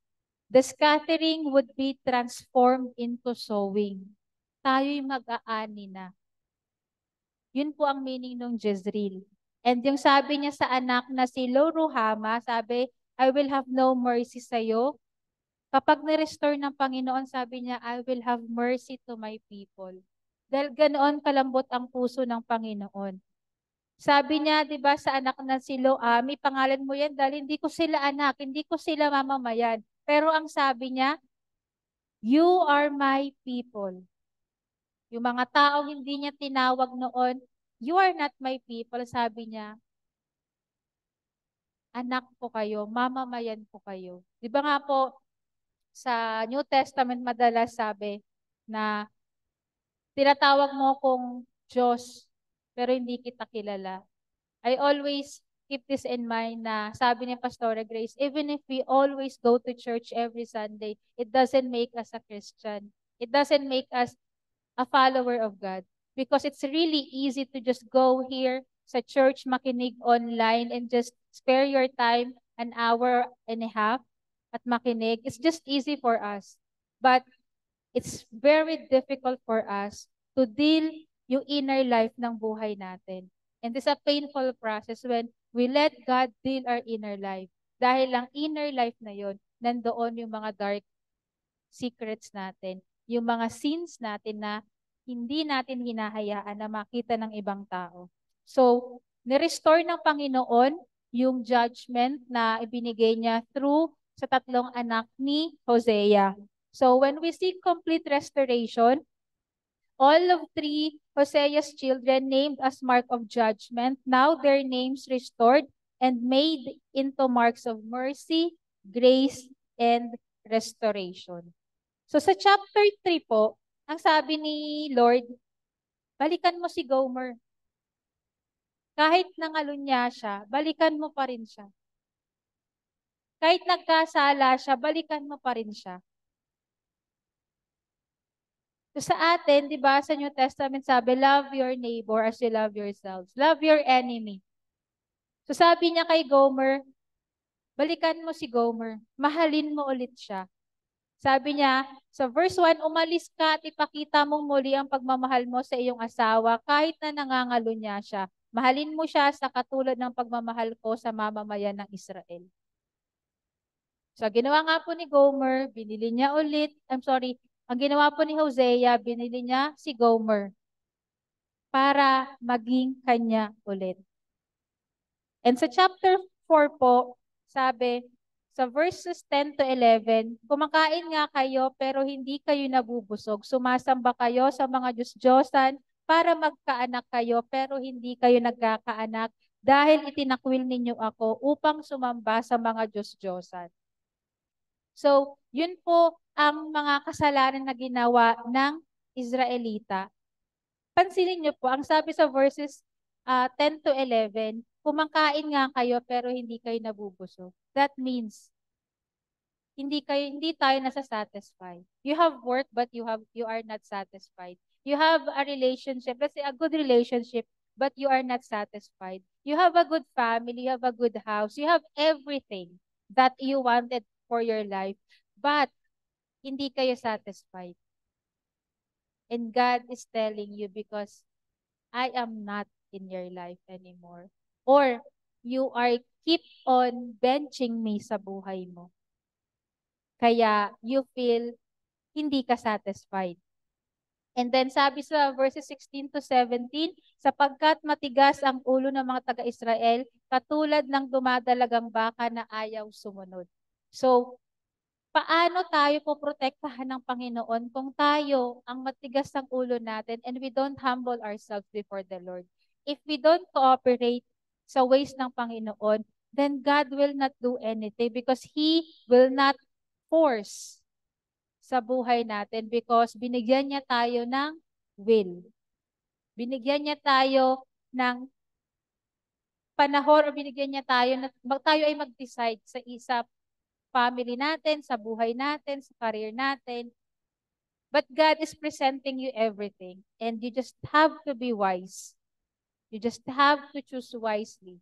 the scattering would be transformed into sowing. Tayo'y mag-aani na. Yun po ang meaning ng Jezreel. And yung sabi niya sa anak na si Lo-Ruhamah, sabi, I will have no mercy sa iyo. Kapag na-restore ng Panginoon, sabi niya, I will have mercy to my people. Dahil ganoon kalambot ang puso ng Panginoon. Sabi niya, di ba, sa anak na si Lo-Ami, pangalan mo yan dahil hindi ko sila anak, hindi ko sila mamamayan. Pero ang sabi niya, you are my people. Yung mga taong hindi niya tinawag noon, you are not my people, sabi niya, anak ko kayo, mamamayan ko kayo. Di ba nga po, sa New Testament madalas sabi na tinatawag mo kong Diyos, pero hindi kita kilala. I always keep this in mind na sabi ni Pastora Grace, even if we always go to church every Sunday, it doesn't make us a Christian. It doesn't make us a follower of God. Because it's really easy to just go here sa church, makinig online, and just spare your time an hour and a half at makinig. It's just easy for us. But it's very difficult for us to deal yung inner life ng buhay natin. And it's a painful process when we let God deal our inner life. Dahil ang inner life na yon, nandoon yung mga dark secrets natin, yung mga sins natin na hindi natin hinahayaan na makita ng ibang tao. So, ni-restore ng Panginoon yung judgment na ibinigay niya through sa tatlong anak ni Hosea. So, when we see complete restoration, all of three Hosea's children named as mark of judgment, now their names restored and made into marks of mercy, grace, and restoration. So sa chapter 3 po, ang sabi ni Lord, balikan mo si Gomer. Kahit nangalun niya siya, balikan mo pa rin siya. Kahit nagkasala siya, balikan mo pa rin siya. So sa atin, di ba, sa New Testament sabi, love your neighbor as you love yourselves. Love your enemy. So sabi niya kay Gomer, balikan mo si Gomer, mahalin mo ulit siya. Sabi niya, sa verse 1, umalis ka at ipakita mong muli ang pagmamahal mo sa iyong asawa kahit na nangangalo niya siya. Mahalin mo siya sa katulad ng pagmamahal ko sa mamamayan ng Israel. So, ginawa nga po ni Gomer, binili niya ulit, ang ginawa po ni Hosea, binili niya si Gomer para maging kanya ulit. And sa chapter 4 po, sabi, sa verses 10 to 11, kumakain nga kayo pero hindi kayo nabubusog. Sumasamba kayo sa mga Diyos-Diyosan para magkaanak kayo pero hindi kayo nagkakaanak dahil itinakwil ninyo ako upang sumamba sa mga Diyos-Diyosan. So, yun po ang mga kasalanan na ginawa ng Israelita. Pansinin niyo po, ang sabi sa verses 10 to 11, kumakain nga kayo pero hindi kayo nabubusog. That means, hindi tayo nasa-satisfy. You have work but you are not satisfied. You have a relationship, let's say a good relationship, but you are not satisfied. You have a good family, you have a good house, you have everything that you wanted for your life, but hindi kayo satisfied. And God is telling you because I am not in your life anymore. Or you are keep on benching me sa buhay mo. Kaya you feel hindi ka satisfied. And then sabi sa verses 16 to 17, sapagkat matigas ang ulo ng mga taga-Israel, katulad ng dumadalagang baka na ayaw sumunod. So, paano tayo poprotektahan ng Panginoon kung tayo ang matigas ang ulo natin and we don't humble ourselves before the Lord? If we don't cooperate sa ways ng Panginoon, then God will not do anything because He will not force sa buhay natin because binigyan niya tayo ng will. Binigyan niya tayo ng panahon o binigyan niya tayo na tayo ay mag-decide sa family natin, sa buhay natin, sa career natin. But God is presenting you everything and you just have to be wise. You just have to choose wisely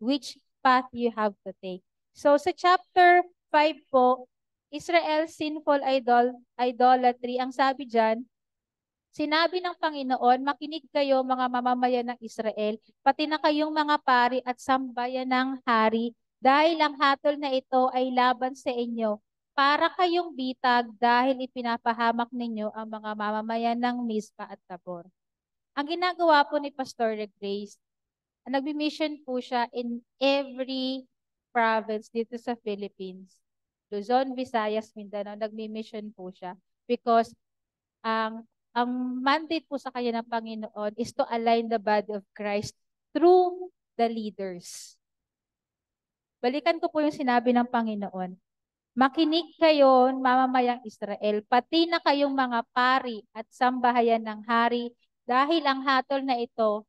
which path you have to take. So sa chapter 5 po, Israel's sinful idolatry, ang sabi dyan, sinabi ng Panginoon, makinig kayo mga mamamayan ng Israel, pati na kayong mga pari at sambayan ng hari, dahil ang hatol na ito ay laban sa inyo, para kayong bitag dahil ipinapahamak ninyo ang mga mamamayan ng Mizpa at Tabor. Ang ginagawa po ni Pastor Grace, nagbi-mission po siya in every province dito sa Philippines. Luzon, Visayas, Mindanao, nagmi-mission po siya because ang mandate po sa kanya ng Panginoon is to align the body of Christ through the leaders. Balikan ko po yung sinabi ng Panginoon. Makinig kayo, mamamayang Israel, pati na kayong mga pari at sambahayan ng hari, dahil ang hatol na ito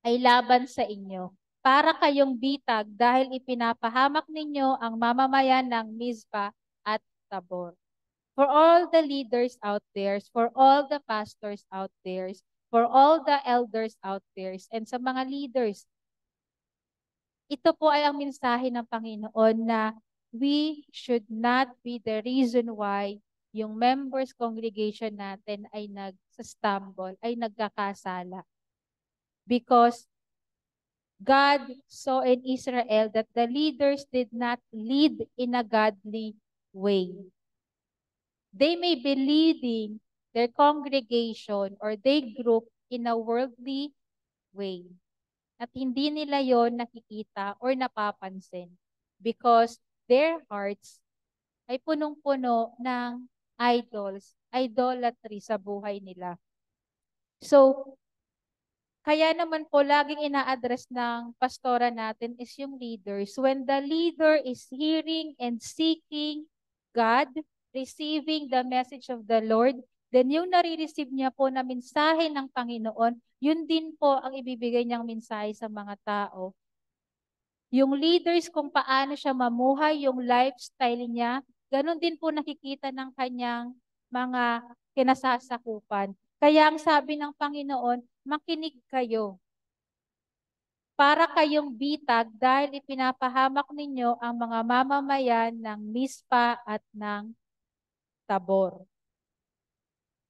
ay laban sa inyo. Para kayong bitag dahil ipinapahamak ninyo ang mamamayan ng Mizpa at Tabor. For all the leaders out there, for all the pastors out there, for all the elders out there, and sa mga leaders, ito po ay ang mensahe ng Panginoon na we should not be the reason why yung members congregation natin ay nag-stumble, ay nagkakasala. Because God saw in Israel that the leaders did not lead in a godly way. They may be leading their congregation or their group in a worldly way. At hindi nila yon nakikita or napapansin because their hearts ay punong-puno ng idols, idolatry sa buhay nila. So, kaya naman po laging ina-address ng pastora natin is yung leaders. When the leader is hearing and seeking God, receiving the message of the Lord, then yung nare-receive niya po na mensahe ng Panginoon, yun din po ang ibibigay niyang mensahe sa mga tao. Yung leaders kung paano siya mamuhay, yung lifestyle niya, ganun din po nakikita ng kanyang mga kinasasakupan. Kaya ang sabi ng Panginoon, makinig kayo. para kayong bitag dahil ipinapahamak ninyo ang mga mamamayan ng Mispa at ng Tabor.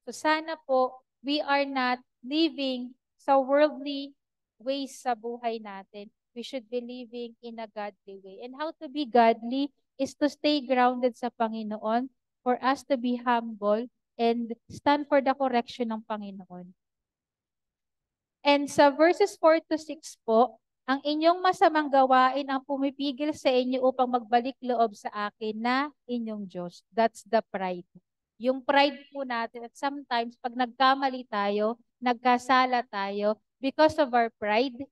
So sana po, we are not living sa worldly ways sa buhay natin. We should be living in a godly way. And how to be godly is to stay grounded sa Panginoon, for us to be humble and stand for the correction ng Panginoon. And sa verses 4 to 6 po, ang inyong masamang gawain ang pumipigil sa inyo upang magbalik loob sa akin na inyong Diyos. That's the pride. Yung pride po natin, at sometimes pag nagkamali tayo, nagkasala tayo, because of our pride,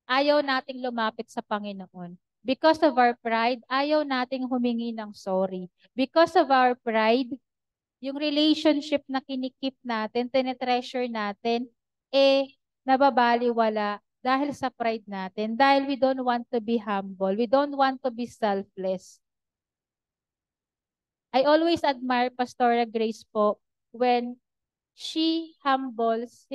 ayaw nating lumapit sa Panginoon. Because of our pride, ayaw nating humingi ng sorry. Because of our pride, yung relationship na kinikip natin, tinetreasure natin, nababaliwala dahil sa pride natin. Dahil we don't want to be humble. We don't want to be selfless. I always admire Pastora Grace po when she humbles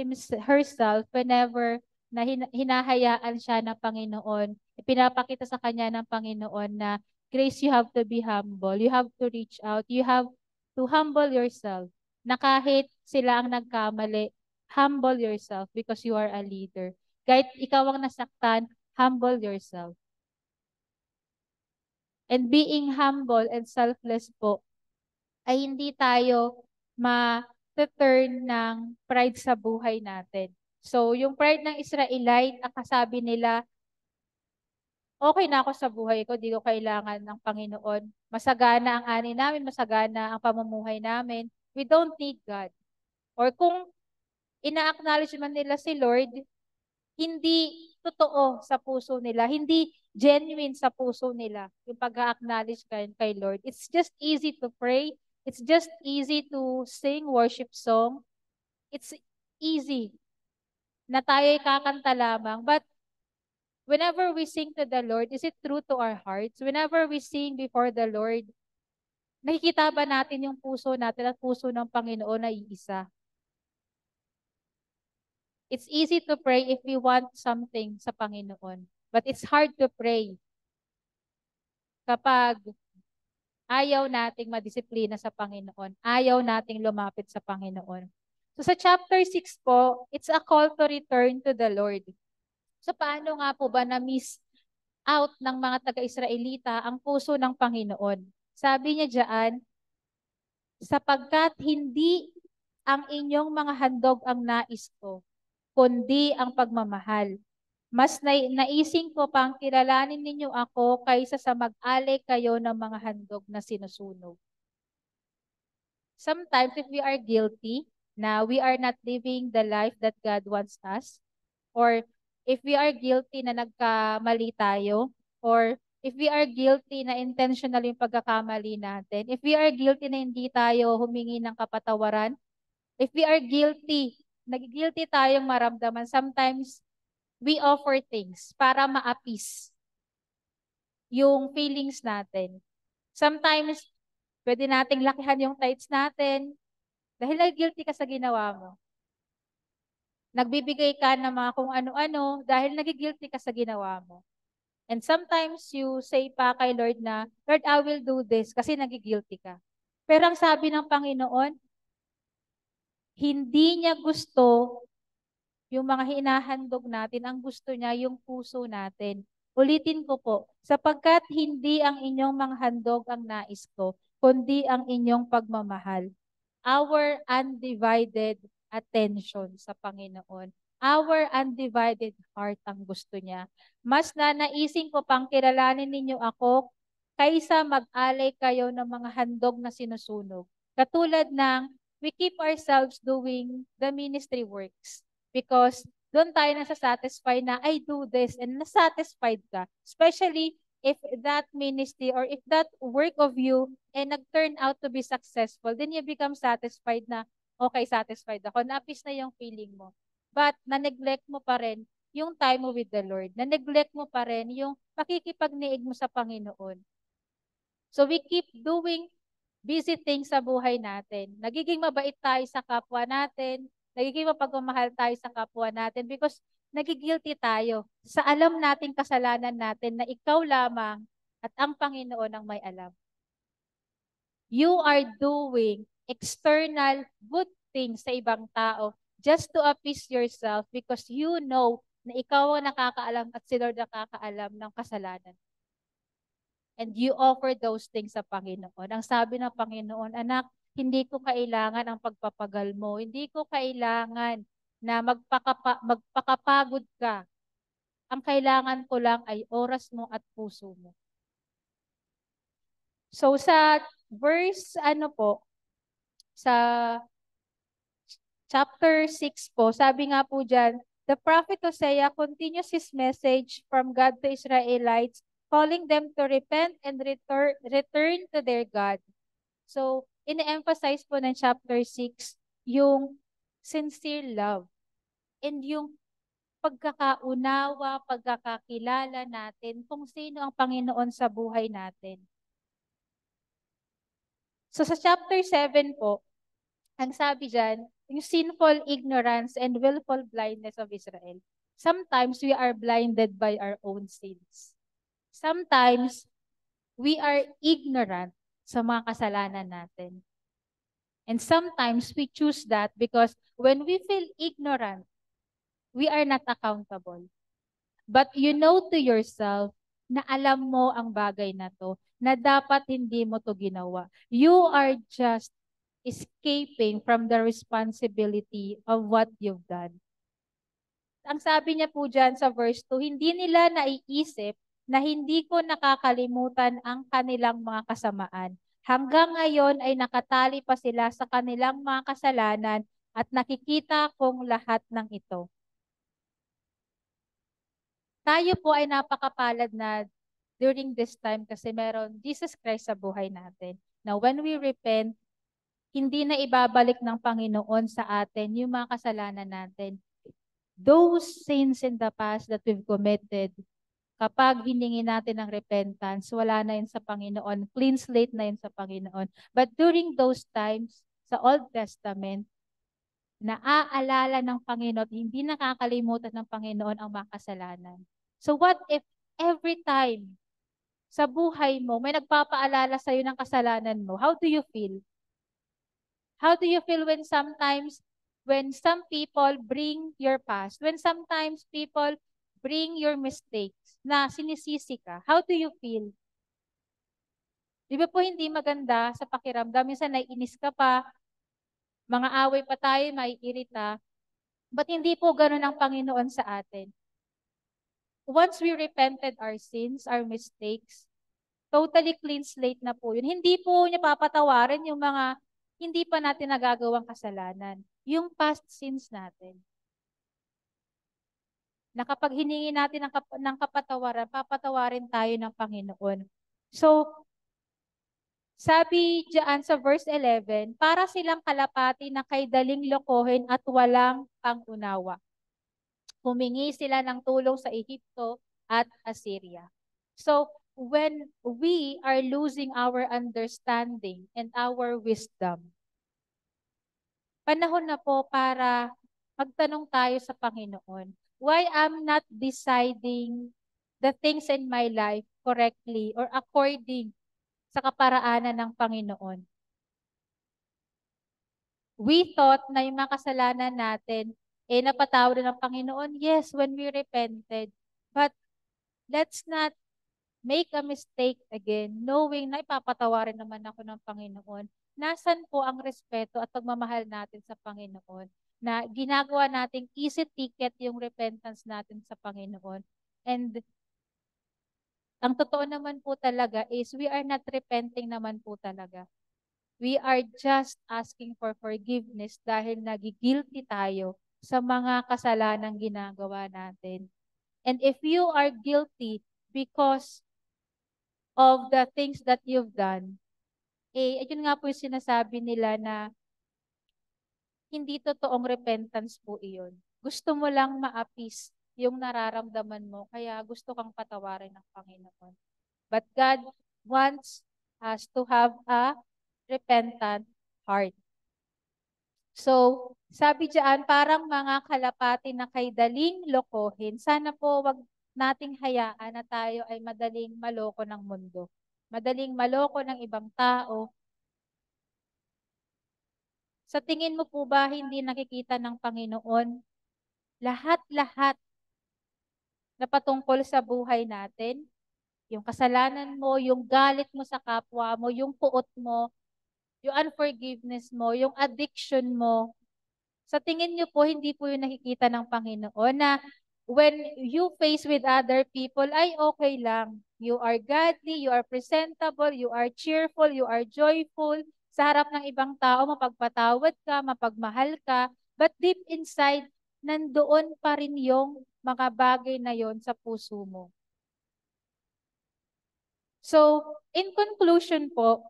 herself whenever na hinahayaan siya ng Panginoon. Ipinapakita sa kanya ng Panginoon na, Grace, you have to be humble. You have to reach out. You have to humble yourself. Na kahit sila ang nagkamali, humble yourself because you are a leader. Kahit ikaw ang nasaktan, humble yourself. And being humble and selfless po, ay hindi tayo ma-turn ng pride sa buhay natin. So, yung pride ng Israelite, akasabi nila, okay na ako sa buhay ko, di ko kailangan ng Panginoon. Masagana ang ani namin, masagana ang pamumuhay namin. We don't need God. Or kung ina-acknowledge man nila si Lord, hindi totoo sa puso nila, hindi genuine sa puso nila yung pag-acknowledge kay Lord. It's just easy to pray. It's just easy to sing worship song. It's easy na tayo'y kakanta lamang. But whenever we sing to the Lord, is it true to our hearts? Whenever we sing before the Lord, nakikita ba natin yung puso natin at puso ng Panginoon na iisa? It's easy to pray if we want something sa Panginoon. But it's hard to pray kapag ayaw nating madisiplina sa Panginoon. Ayaw nating lumapit sa Panginoon. So sa chapter 6 po, it's a call to return to the Lord. So paano nga po ba na-miss out ng mga taga-Israelita ang puso ng Panginoon? Sabi niya diyan, sapagkat hindi ang inyong mga handog ang nais ko, kundi ang pagmamahal. Mas naising ko pang kilalanin ninyo ako kaysa sa mag-alay kayo ng mga handog na sinusunog. Sometimes if we are guilty, na we are not living the life that God wants us, or if we are guilty na nagkamali tayo, or if we are guilty na intentional yung pagkakamali natin, if we are guilty na hindi tayo humingi ng kapatawaran, if we are guilty, nag-guilty tayong maramdaman, sometimes we offer things para ma-appease yung feelings natin. Sometimes, pwede nating lakihan yung tithes natin dahil nag-guilty ka sa ginawa mo. Nagbibigay ka ng mga kung ano-ano dahil nag-guilty ka sa ginawa mo. And sometimes you say pa kay Lord na, Lord, I will do this kasi nag-guilty ka. Pero ang sabi ng Panginoon, hindi niya gusto yung mga hinahandog natin, ang gusto niya yung puso natin. Ulitin ko po, sapagkat hindi ang inyong mga handog ang nais ko, kundi ang inyong pagmamahal. Our undivided attention sa Panginoon. Our undivided heart ang gusto niya. Mas nanaisin ko pang kilalanin ninyo ako kaysa mag-alay kayo ng mga handog na sinusunog. Katulad ng we keep ourselves doing the ministry works because doon tayo nasa-satisfy na I do this and nasatisfied ka. Especially if that ministry or if that work of you nag-turn out to be successful, then you become satisfied na, okay, satisfied ako. Na-appease na yung feeling mo. But, na-neglect mo pa rin yung time mo with the Lord. Na-neglect mo pa rin yung pakikipagniig mo sa Panginoon. So, we keep doing busy things sa buhay natin. Nagiging mabait tayo sa kapwa natin. Nagiging mapagmamahal tayo sa kapwa natin because nagigilty tayo sa alam nating kasalanan natin na ikaw lamang at ang Panginoon ang may alam. You are doing external good things sa ibang tao just to appease yourself because you know na ikaw ang nakakaalam at si Lord nakakaalam ng kasalanan. And you offer those things sa Panginoon. Ang sabi ng Panginoon, anak, hindi ko kailangan ang pagpapagal mo. Hindi ko kailangan na magpakapagod ka. Ang kailangan ko lang ay oras mo at puso mo. So sa verse sa chapter 6 po, sabi nga po dyan, the prophet Hosea continues his message from God to Israelites, calling them to repent and return to their God. So, ine-emphasize po ng chapter 6 yung sincere love and yung pagkakaunawa, pagkakakilala natin kung sino ang Panginoon sa buhay natin. So sa chapter 7 po, ang sabi dyan, yung sinful ignorance and willful blindness of Israel. Sometimes we are blinded by our own sins. Sometimes we are ignorant sa mga kasalanan natin. And sometimes we choose that because when we feel ignorant, we are not accountable. But you know to yourself na alam mo ang bagay na to, na dapat hindi mo to ginawa. You are just escaping from the responsibility of what you've done. Ang sabi niya po dyan sa verse 2, hindi nila naiisip na hindi ko nakakalimutan ang kanilang mga kasamaan. Hanggang ngayon ay nakatali pa sila sa kanilang mga kasalanan at nakikita kong lahat ng ito. Tayo po ay napakapalad na during this time kasi meron Jesus Christ sa buhay natin. Now, when we repent, hindi na ibabalik ng Panginoon sa atin yung mga kasalanan natin. Those sins in the past that we've committed, kapag hiningi natin ng repentance, wala na yun sa Panginoon. Clean slate na yun sa Panginoon. But during those times, sa Old Testament, naaalala ng Panginoon, hindi nakakalimutan ng Panginoon ang mga kasalanan. So what if every time sa buhay mo, may nagpapaalala sa'yo ng kasalanan mo, how do you feel? How do you feel when sometimes, when some people bring your past, when sometimes people bring your mistakes na sinisisi ka, how do you feel? Di ba po hindi maganda sa pakiramdam? Minsan naiinis ka pa, mga away pa tayo, maiirita. But hindi po ganun ang Panginoon sa atin. Once we repented our sins, our mistakes, totally clean slate na po yun. Hindi po niya papatawarin yung mga hindi pa natin nagagawang kasalanan. Yung past sins natin. Na kapag hiningi natin ng kapatawaran, papatawarin tayo ng Panginoon. So, sabi diyan sa verse 11, para silang kalapati na kay daling lokohin at walang pangunawa. Humingi sila ng tulong sa Ehipto at Assyria. So, when we are losing our understanding and our wisdom, panahon na po para magtanong tayo sa Panginoon. Why I'm not deciding the things in my life correctly or according sa kaparaanan ng Panginoon? We thought na yung mga kasalanan natin, napatawad ng Panginoon. Yes, when we repented. But let's not make a mistake again, knowing na ipapatawarin naman ako ng Panginoon. Nasaan po ang respeto at pagmamahal natin sa Panginoon? Na ginagawa nating easy ticket yung repentance natin sa Panginoon. And ang totoo naman po talaga is we are not repenting naman po talaga. We are just asking for forgiveness dahil nagigilty tayo sa mga kasalanang ginagawa natin. And if you are guilty because of the things that you've done, ayun nga po yung sinasabi nila na hindi totoong repentance po iyon. Gusto mo lang ma-appease yung nararamdaman mo, kaya gusto kang patawarin ng Panginoon. But God wants us to have a repentant heart. So, Sabi diyan, parang mga kalapati na kay daling lokohin. Sana po wag nating hayaan na tayo ay madaling maloko ng mundo. Madaling maloko ng ibang tao. Sa tingin mo po ba hindi nakikita ng Panginoon lahat-lahat na patungkol sa buhay natin? Yung kasalanan mo, yung galit mo sa kapwa mo, yung puot mo, yung unforgiveness mo, yung addiction mo. Sa tingin niyo po, hindi po yung nakikita ng Panginoon na when you face with other people, ay okay lang. You are godly, you are presentable, you are cheerful, you are joyful. Sa harap ng ibang tao, mapagpatawad ka, mapagmahal ka. But deep inside, nandoon pa rin yung mga bagay na yon sa puso mo. So, in conclusion po,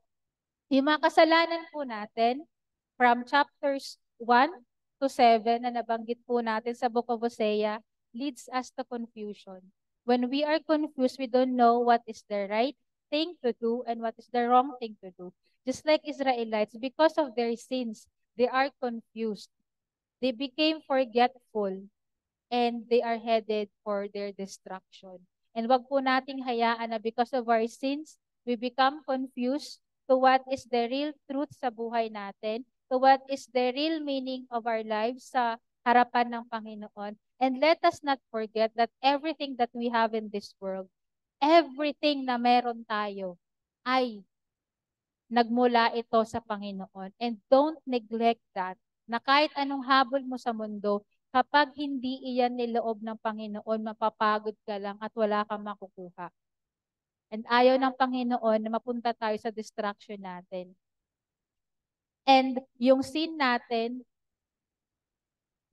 yung mga kasalanan po natin, from chapters 1 to 7 na nabanggit po natin sa Book of Hosea, leads us to confusion. When we are confused, we don't know what is the right thing to do and what is the wrong thing to do. Just like Israelites, because of their sins, they are confused. They became forgetful and they are headed for their destruction. And wag po nating hayaan na because of our sins, we become confused to what is the real truth sa buhay natin, to what is the real meaning of our lives sa harapan ng Panginoon. And let us not forget that everything that we have in this world, everything na meron tayo, ay nagmula ito sa Panginoon. And don't neglect that, na kahit anong habol mo sa mundo, kapag hindi iyan niloob ng Panginoon, mapapagod ka lang at wala kang makukuha. And ayaw ng Panginoon na mapunta tayo sa distraction natin. And yung sin natin,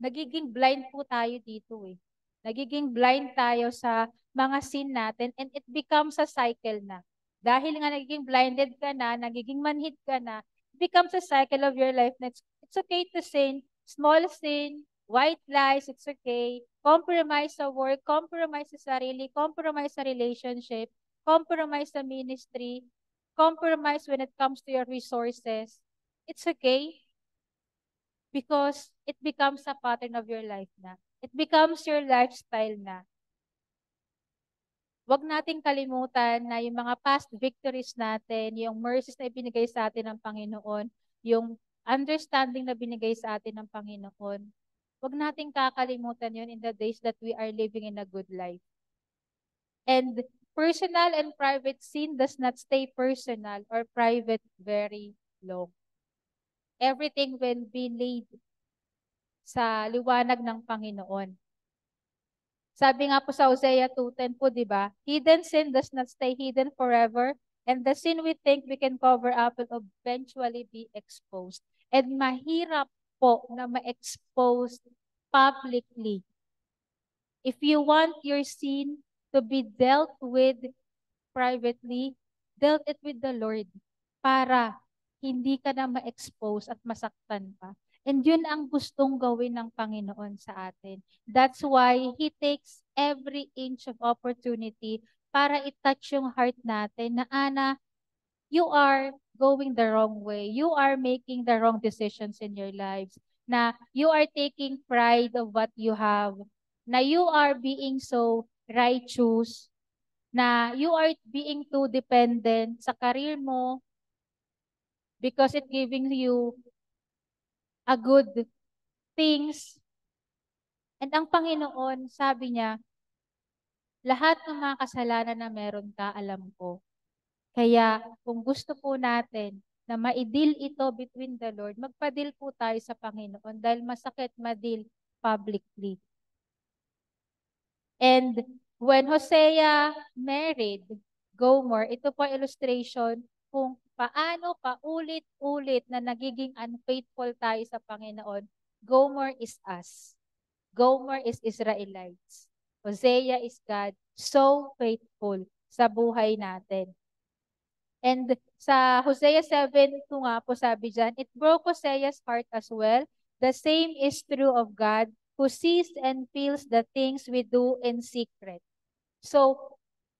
nagiging blind po tayo dito eh. Nagiging blind tayo sa mga sin natin and it becomes a cycle na. Dahil nga nagiging blinded ka na, nagiging manhid ka na, it becomes a cycle of your life na it's okay to sin, small sin, white lies, it's okay. Compromise sa work, compromise sa sarili, compromise sa relationship, compromise sa ministry, compromise when it comes to your resources. It's okay. Because it becomes a pattern of your life na. It becomes your lifestyle na. Huwag nating kalimutan na yung mga past victories natin, yung mercies na ibinigay sa atin ng Panginoon, yung understanding na binigay sa atin ng Panginoon. Huwag nating kakalimutan yun in the days that we are living in a good life. And personal and private sin does not stay personal or private very long. Everything will be laid sa liwanag ng Panginoon. Sabi nga po sa Hosea 2:10 po, di ba? Hidden sin does not stay hidden forever, and the sin we think we can cover up will eventually be exposed. And mahirap po na ma-expose publicly. If you want your sin to be dealt with privately, dealt it with the Lord para hindi ka na ma-expose at masaktan pa. And yun ang gustong gawin ng Panginoon sa atin. That's why He takes every inch of opportunity para i-touch yung heart natin na, Ana, you are going the wrong way. You are making the wrong decisions in your lives. Na you are taking pride of what you have. Na you are being so righteous. Na you are being too dependent sa career mo because it giving you a good things. And ang Panginoon, sabi niya, lahat ng mga kasalanan na meron ka, alam ko. Kaya kung gusto po natin na ma-deal ito between the Lord, magpa-deal po tayo sa Panginoon dahil masakit ma-deal publicly. And when Hosea married Gomer, ito po illustration kung paano paulit-ulit na nagiging unfaithful tayo sa Panginoon. Gomer is us. Gomer is Israelites. Hosea is God, so faithful sa buhay natin. And sa Hosea 7:2 nga po sabi dyan, it broke Hosea's heart as well. The same is true of God, who sees and feels the things we do in secret. So,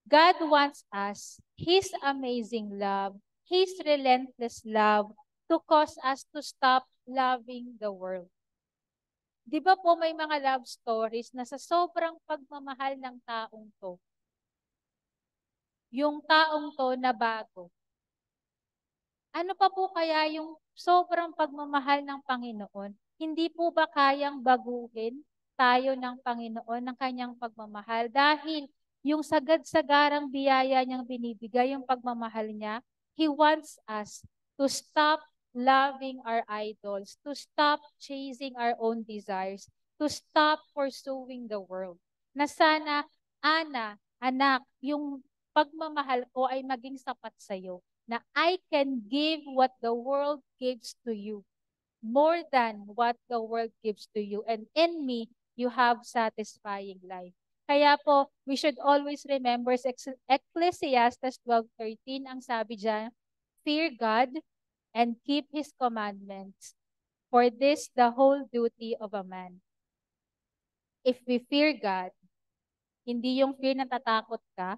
God wants us, His amazing love, His relentless love, to cause us to stop loving the world. Di ba po may mga love stories na sa sobrang pagmamahal ng taong to, yung taong to na bago. Ano pa po kaya yung sobrang pagmamahal ng Panginoon? Hindi po ba kayang baguhin tayo ng Panginoon ng kanyang pagmamahal? Dahil yung sagad-sagarang biyaya niyang binibigay, yung pagmamahal niya, He wants us to stop loving our idols, to stop chasing our own desires, to stop pursuing the world. Na sana, anak, yung pagmamahal ko ay maging sapat sa'yo na I can give what the world gives to you more than what the world gives to you. And in me, you have satisfying life. Kaya po, we should always remember sa Ecclesiastes 12:13, ang sabi diyan, fear God and keep His commandments, for this the whole duty of a man. If we fear God, hindi yung fear na tatakot ka,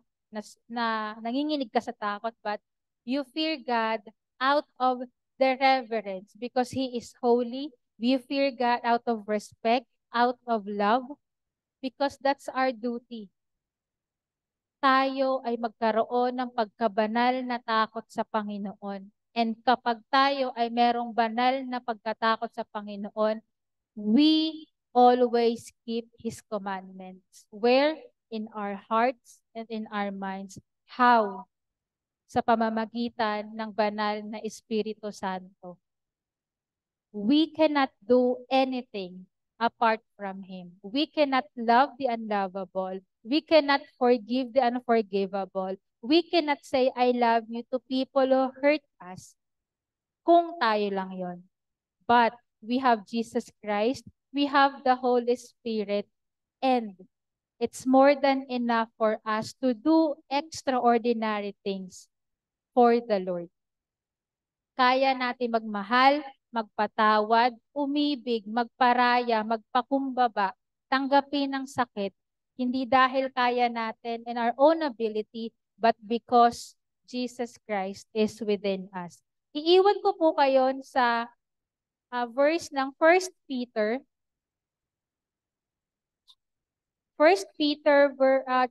na nanginginig ka sa takot, but you fear God out of the reverence because He is holy. You fear God out of respect, out of love, because that's our duty. Tayo ay magkaroon ng pagkabanal na takot sa Panginoon. And kapag tayo ay merong banal na pagkatakot sa Panginoon, we always keep His commandments. Where? In our hearts and in our minds. How? Sa pamamagitan ng banal na Espiritu Santo. We cannot do anything apart from Him. We cannot love the unlovable. We cannot forgive the unforgivable. We cannot say, I love you to people who hurt us kung tayo lang yon. But we have Jesus Christ, we have the Holy Spirit, and it's more than enough for us to do extraordinary things for the Lord. Kaya natin magmahal, magpatawad, umibig, magparaya, magpakumbaba, tanggapin ang sakit, hindi dahil kaya natin in our own ability, but because Jesus Christ is within us. Iiwan ko po kayo sa verse ng 1 Peter. 1 Peter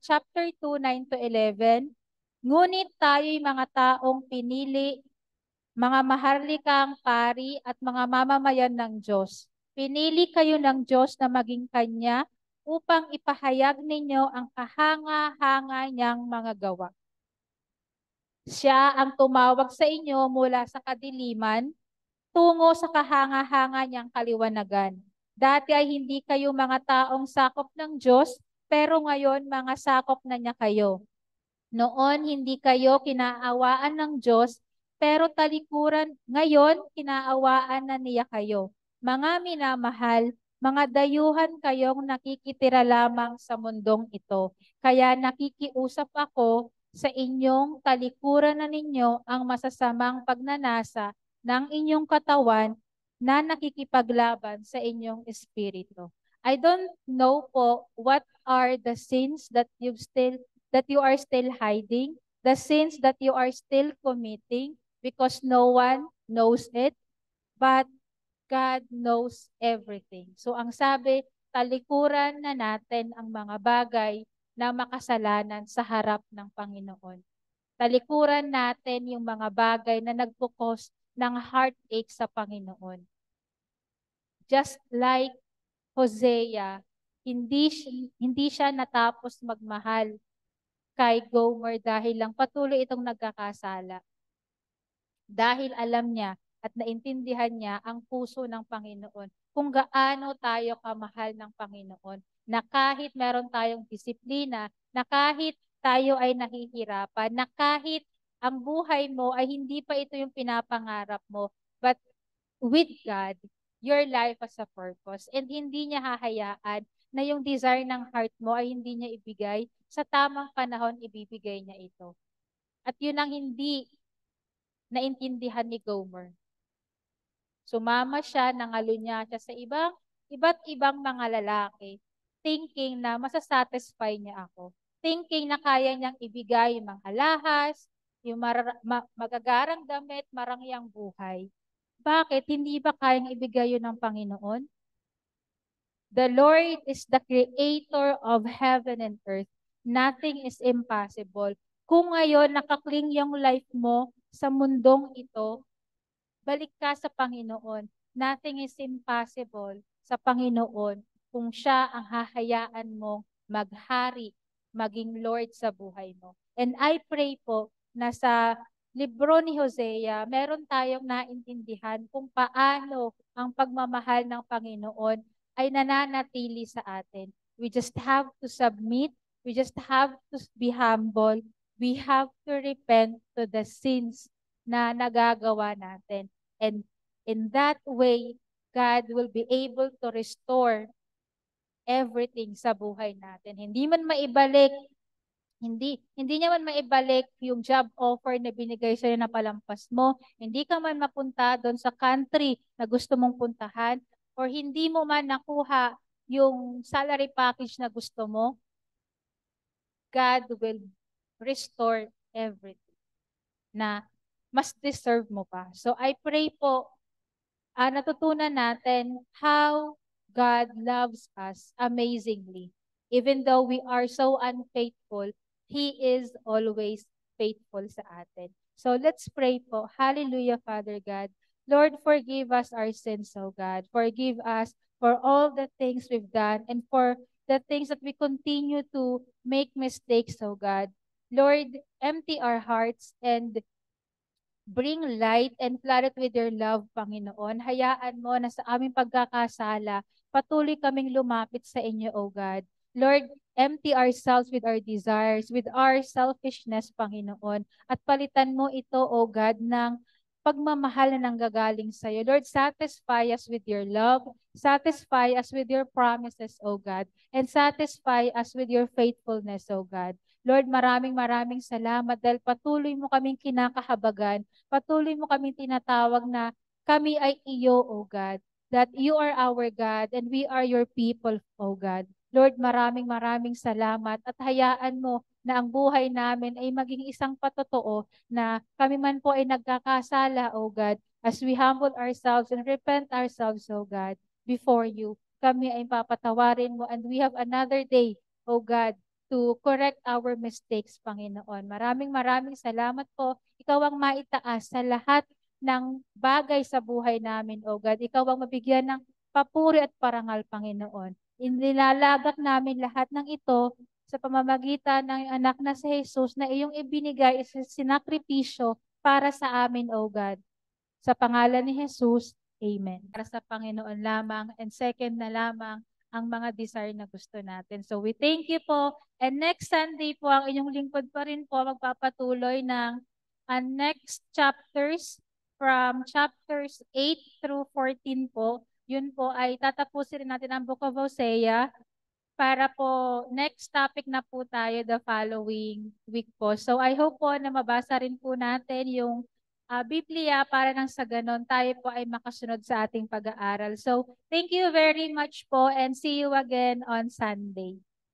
chapter 2, 9-11. Ngunit tayo'y mga taong pinili, mga maharlikang pari at mga mamamayan ng Diyos. Pinili kayo ng Diyos na maging Kanya upang ipahayag ninyo ang kahanga-hanga niyang mga gawa. Siya ang tumawag sa inyo mula sa kadiliman tungo sa kahanga-hanga niyang kaliwanagan. Dati ay hindi kayo mga taong sakop ng Diyos, pero ngayon mga sakop na niya kayo. Noon hindi kayo kinaawaan ng Diyos, pero talikuran ngayon kinaawaan na niya kayo. Mga minamahal, mga dayuhan kayong nakikitira lamang sa mundong ito. Kaya nakikiusap ako sa inyong talikuran na ninyo ang masasamang pagnanasa ng inyong katawan na nakikipaglaban sa inyong espiritu. I don't know po what are the sins that you are still hiding, the sins that you are still committing, because no one knows it, but God knows everything. So ang sabi, talikuran na natin ang mga bagay na makasalanan sa harap ng Panginoon. Talikuran natin yung mga bagay na nagpukos ng heartache sa Panginoon. Just like Hosea, hindi siya natapos magmahal kay Gomer dahil lang patuloy itong nagkakasala. Dahil alam niya at naintindihan niya ang puso ng Panginoon, kung gaano tayo kamahal ng Panginoon, na kahit meron tayong disiplina, na kahit tayo ay nahihirapan, na kahit ang buhay mo ay hindi pa ito yung pinapangarap mo, but with God, your life has a purpose. And hindi niya hahayaan na yung desire ng heart mo ay hindi niya ibigay, sa tamang panahon ibibigay niya ito. At yun ang hindi naintindihan ni Gomer. Sumama siya, nangalunya siya sa iba't ibang mga lalaki, thinking na masasatisfy niya ako. Thinking na kaya niyang ibigay yung mga alahas, yung magagarang damit, marangyang buhay. Bakit? Hindi ba kayang ibigay yun ng Panginoon? The Lord is the creator of heaven and earth. Nothing is impossible. Kung ngayon nakakling yung life mo sa mundong ito, balik ka sa Panginoon. Nothing is impossible sa Panginoon kung siya ang hahayaan mong maghari, maging Lord sa buhay mo. And I pray po na sa libro ni Hosea, meron tayong naintindihan kung paano ang pagmamahal ng Panginoon ay nananatili sa atin. We just have to submit. We just have to be humble. We have to repent to the sins na nagagawa natin. And in that way, God will be able to restore everything sa buhay natin. Hindi niya man maibalik yung job offer na binigay sa'yo na palampas mo. Hindi ka man mapunta doon sa country na gusto mong puntahan or hindi mo man nakuha yung salary package na gusto mo. God will restore everything na mas deserve mo pa. So I pray po, natutunan natin how God loves us amazingly. Even though we are so unfaithful, He is always faithful sa atin. So let's pray po. Hallelujah, Father God. Lord, forgive us our sins, O God. Forgive us for all the things we've done and for the things that we continue to make mistakes, O God. Lord, empty our hearts and bring light and flood it with your love, Panginoon. Hayaan mo na sa aming pagkakasala, patuloy kaming lumapit sa inyo, O God. Lord, empty ourselves with our desires, with our selfishness, Panginoon. At palitan mo ito, O God, ng pagmamahal na nanggagaling sa iyo. Lord, satisfy us with your love. Satisfy us with your promises, O God. And satisfy us with your faithfulness, O God. Lord, maraming salamat dahil patuloy mo kaming kinakahabagan. Patuloy mo kaming tinatawag na kami ay iyo, O God. That you are our God and we are your people, O God. Lord, maraming salamat at hayaan mo na ang buhay namin ay maging isang patotoo na kami man po ay nagkakasala, O God, as we humble ourselves and repent ourselves, O God, before you. Kami ay papatawarin mo and we have another day, O God, to correct our mistakes, Panginoon. Maraming salamat po. Ikaw ang maitaas sa lahat ng bagay sa buhay namin, O God. Ikaw ang mabigyan ng papuri at parangal, Panginoon. Inilalagak namin lahat ng ito sa pamamagitan ng anak na si Jesus na iyong ibinigay sa sinakripisyo para sa amin, O God. Sa pangalan ni Jesus, Amen. Para sa Panginoon lamang and second na lamang ang mga desire na gusto natin. So we thank you po. And next Sunday po, ang inyong lingkod pa rin po magpapatuloy ng next chapters from chapters 8 through 14 po. Yun po ay tatapusin rin natin ang Book of Hosea para po next topic na po tayo the following week po. So I hope po na mabasa rin po natin yung Biblia para nang sa ganon tayo po ay makasunod sa ating pag-aaral. So thank you very much po and see you again on Sunday.